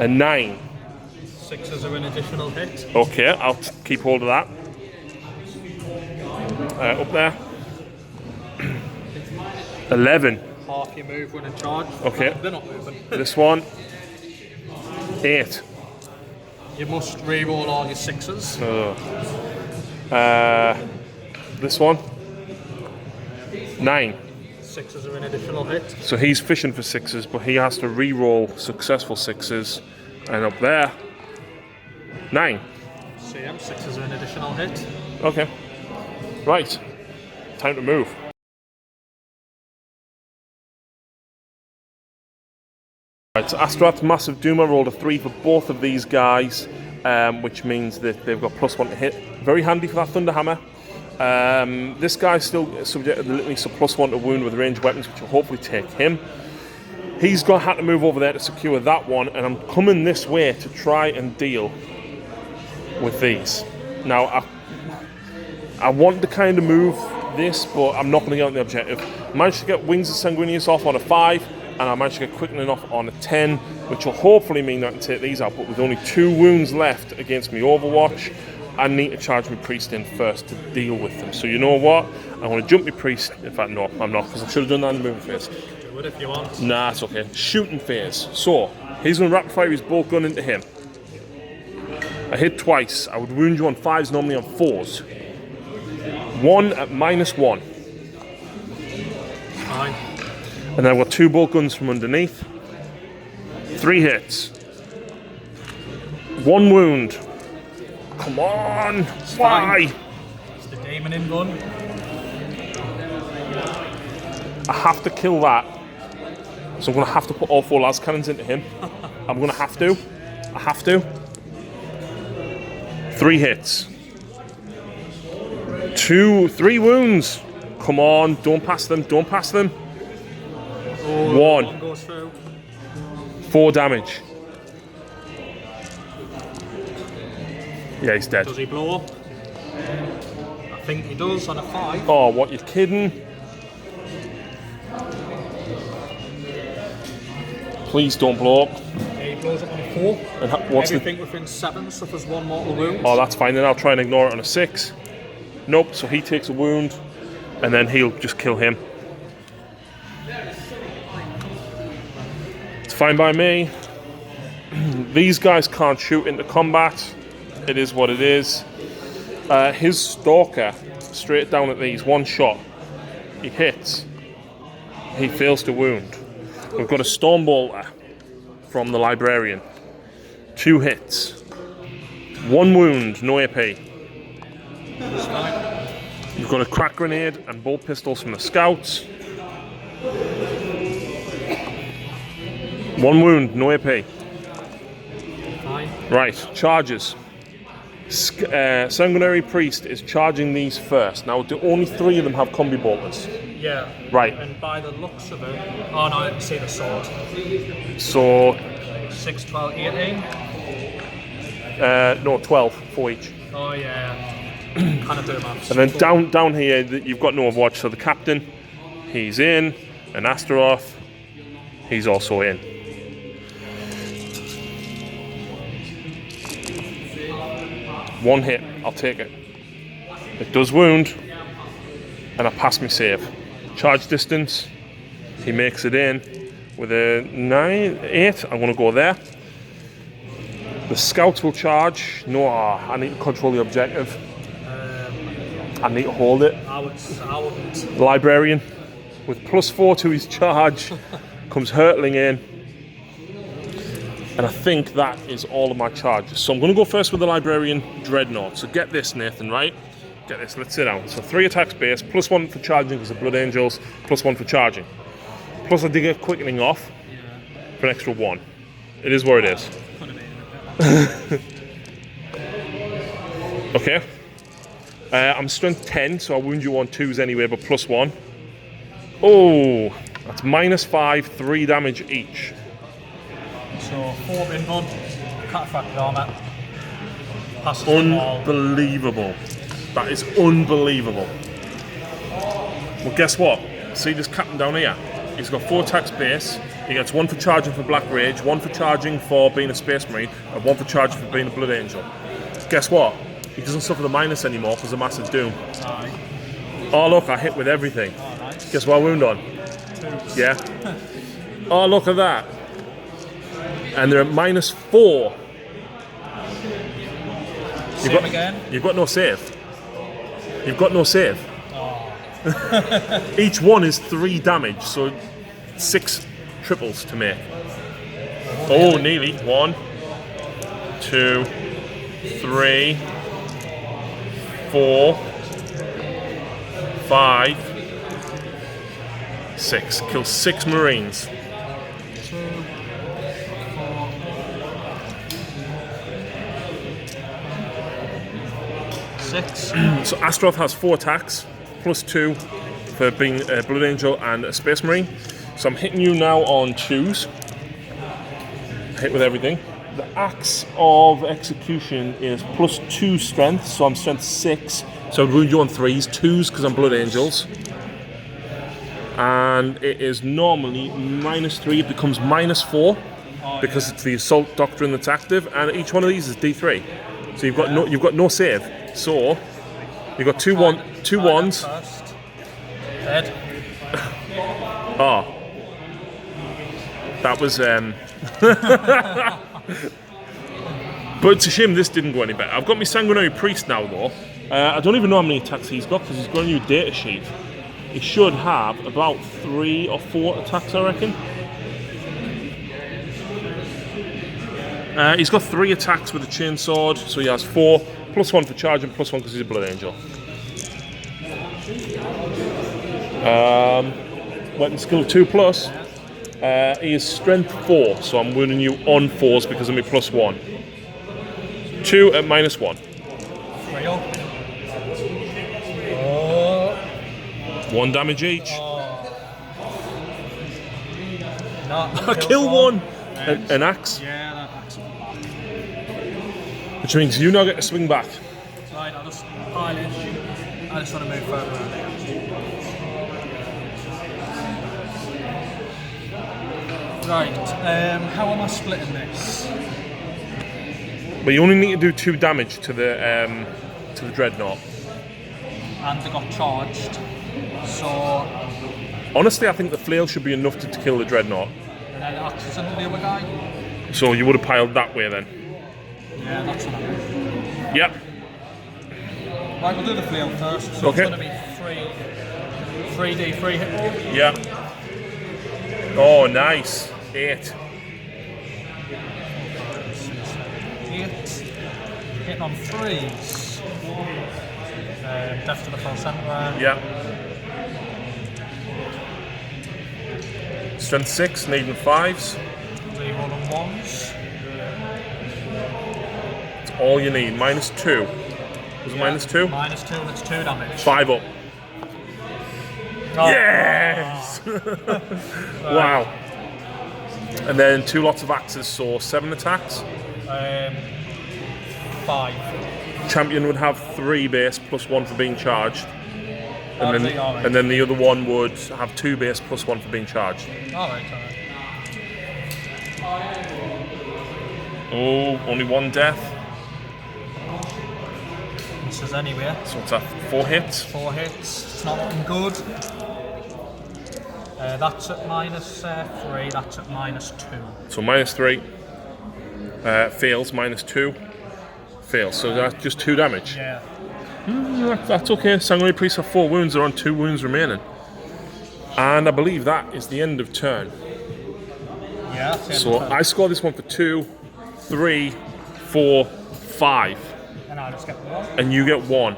A 9. 6s are an additional hit. Okay, I'll keep hold of that. Up there. 11. Half your move when in charge. Okay. They're not moving. This one. 8. You must re-roll all your 6s. This one. 9. 6s are an additional hit. So he's fishing for 6s, but he has to re-roll successful 6s. And up there. 9. Same, 6s are an additional hit. Okay. Right. Time to move. Right, so after that massive doom, I rolled a 3 for both of these guys, which means that they've got +1 to hit. Very handy for that Thunderhammer. This guy's still subject to the litany, so +1 to wound with ranged weapons, which will hopefully take him. He's had to move over there to secure that one, and I'm coming this way to try and deal with these. Now, I want to kind of move this, but I'm not going to get on the objective. Managed to get Wings of Sanguinius off on a 5. and I managed to get quickening off on a 10, which will hopefully mean that I can take these out. But with only 2 wounds left against me Overwatch, I need to charge my priest in first to deal with them. So you know what? I'm going to jump my priest. In fact, no, I'm not, because I should have done that in the moving phase. Do it if you want. Nah, it's okay. Shooting phase. So he's going to rapid fire his bolt gun into him. I hit twice. I would wound you on 5s, normally on 4s. 1 at -1. Fine. And then I've got 2 bolt guns from underneath. 3 hits. 1 wound. Come on! Why? It's the Demon in gun. I have to kill that. So I'm going to have to put all 4 las cannons into him. I'm going to have to. I have to. 3 hits. 3 wounds. Come on, don't pass them, don't pass them. Oh, 1. goes through. 4 damage. Yeah, he's dead. Does he blow up? I think he does on a 5. Oh, what, you're kidding? Please don't blow up. Yeah, he blows up on a 4. And what's Everything within 7 suffers 1 mortal wound. Oh, that's fine. Then I'll try and ignore it on a 6. Nope, so he takes a wound, and then he'll just kill him. It's fine by me. These guys can't shoot into combat. It is what it is. His Stalker, straight down at these, 1 shot. He hits. He fails to wound. We've got a Stormbolter from the Librarian. 2 hits. 1 wound, no AP. We've got a Crack Grenade and Bolt Pistols from the Scouts. 1 wound, no AP. Fine. Right, charges. Sanguinary Priest is charging these first. Now, do only 3 of them have combi bolters? Yeah. Right. And by the looks of it, oh no, I can see the sword. So, 6, 12, 18. no, 12 for each. Oh yeah. Kind of do maths. And then down here, you've got no Overwatch. So the Captain, he's in, and Astaroth, he's also in. One hit, I'll take it. It does wound, and I pass my save. Charge distance, he makes it in with a 9, 8. I'm going to go there. The Scouts will charge. No, I need to control the objective. I need to hold it. I wouldn't. The Librarian, with +4 to his charge, comes hurtling in. And I think that is all of my charges. So I'm going to go first with the Librarian Dreadnought. So get this, Nathan, right? Get this, let's sit down. So 3 attacks base, +1 for charging because of Blood Angels, +1 for charging. Plus I did get quickening off for an extra 1. It is where it is. Okay. I'm strength 10, so I'll wound you on 2s anyway, but +1. Oh, that's -5, 3 damage each. So 4 in gun, cataphractic armor. Passes them all. Unbelievable. That is unbelievable. Well, guess what? See this captain down here? He's got 4 attacks base. He gets 1 for charging for Black Rage, 1 for charging for being a Space Marine, and 1 for charging for being a Blood Angel. Guess what? He doesn't suffer the minus anymore because of Massive Doom. Aye. Oh look, I hit with everything. Oh, nice. Guess what I wound on? 2. Yeah. Oh, look at that. And they're at -4. Same again. You've got no save. You've got no save. Oh. Each one is 3 damage, so 6 triples to make. Oh, nearly. 1, 2, 3, 4, 5, 6. Kill 6 Marines. 2, 4. Six. So Astaroth has 4 attacks, +2 for being a Blood Angel and a Space Marine. So I'm hitting you now on 2s. Hit with everything. The Axe of Execution is +2 strength, so I'm strength 6. So I'd wound you on 3s, 2s because I'm Blood Angels. and it is normally -3. It becomes -4 because it's the assault doctrine that's active, and each one of these is D3. So you've got no save. So you've got two ones. First. Dead. Oh, that was. But it's a shame this didn't go any better. I've got my sanguinary priest now though. I don't even know how many attacks he's got because he's got a new data sheet. He should have about 3 or 4 attacks, I reckon. He's got 3 attacks with a chainsword, so he has 4, +1 for charge and +1 because he's a blood angel. Weapon skill 2+. He is strength 4, so I'm winning you on 4s because of my +1. 2 at -1. Real. 1 damage each. No, I kill one. An axe. Yeah, that axe. Which means you now get to swing back. Right, I'll just pile in. I just want to move further around here. Right, how am I splitting this? But you only need to do 2 damage to the dreadnought. And they got charged. So, Honestly, I think the flail should be enough to kill the dreadnought. and then the axe is on the other guy. So you would have piled that way then. Yeah, that's what I'm doing. Yep. Right, we'll do the flail first. So Okay. it's going to be 3D3 hit roll. Yeah. Oh, nice. 8. 8. Hitting on 3s. Death to the full centre. Yeah. Strength 6, needing 5s. Reroll on 1s. That's all you need. -2. Was it -2? -2, that's 2 damage. 5 up. Oh. Yes! Wow. And then 2 lots of axes, so 7 attacks. 5. Champion would have 3 base +1 for being charged. And then, Alright. and then the other one would have 2 base +1 for being charged. Alright. Oh, only 1 death. This is anywhere. So what's that? 4 hits? 4 hits. It's not looking good. That's at -3, that's at -2. So -3. Fails, -2. Fails. So that's just 2 damage. Yeah. That's okay. Sanguinary Priest have 4 wounds. They're on 2 wounds remaining. And I believe that is the end of turn. Yeah, that's it. So I score this one for 2, 3, 4, 5. And I'll just get 1. And you get 1.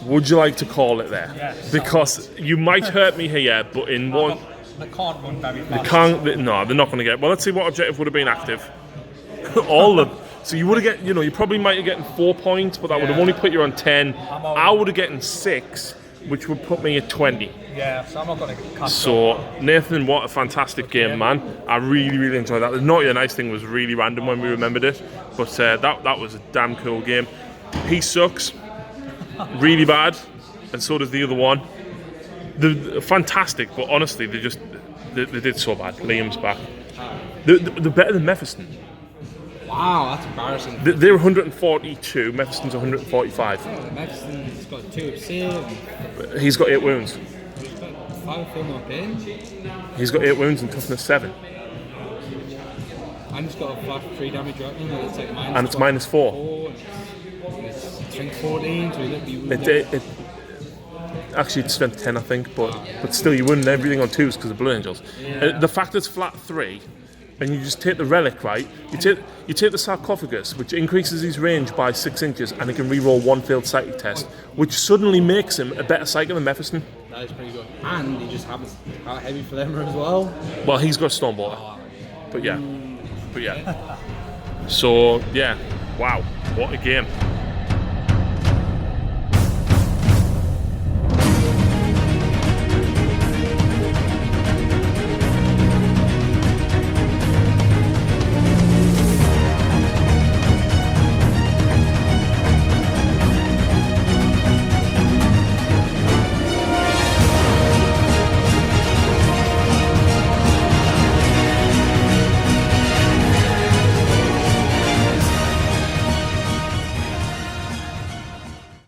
Would you like to call it there? Yes. Because you might hurt me here, but in one... They can't run very fast. No, they're not going to get... Well, let's see what objective would have been active. All of them. So you would have get, you probably might have gotten 4 points, but that would have only put you on 10. I would have gotten 6, which would put me at 20. Yeah, so I'm not going to catch So Nathan, what a fantastic game, man! I really, really enjoyed that. The Naughty or Nice thing was really random when we remembered it, but that was a damn cool game. He sucks, really bad, and so does the other one. They're fantastic, but honestly, they did so bad. Liam's back. They're better than Mephiston. Wow, that's embarrassing. They're 142. Mephiston's 145. Mephiston's got 2 of save. He's got 8 wounds. He's got 5 4 more pain. He's got 8 wounds and toughness 7. And he's got a flat 3 damage weapon, and it's like -4. And it's -4. And it's strength 14, so he'll be Actually, it's strength 10, I think, but still, you win everything on 2s because of Blood Angels. The fact it's flat 3, and you just take the relic, right? You take the sarcophagus, which increases his range by 6 inches, and he can re-roll 1 failed psychic test, which suddenly makes him a better psychic than Mephiston. That is pretty good. And he just happens to have heavy flamer as well. Well, he's got Stormbolter. But yeah. So, yeah. Wow. What a game.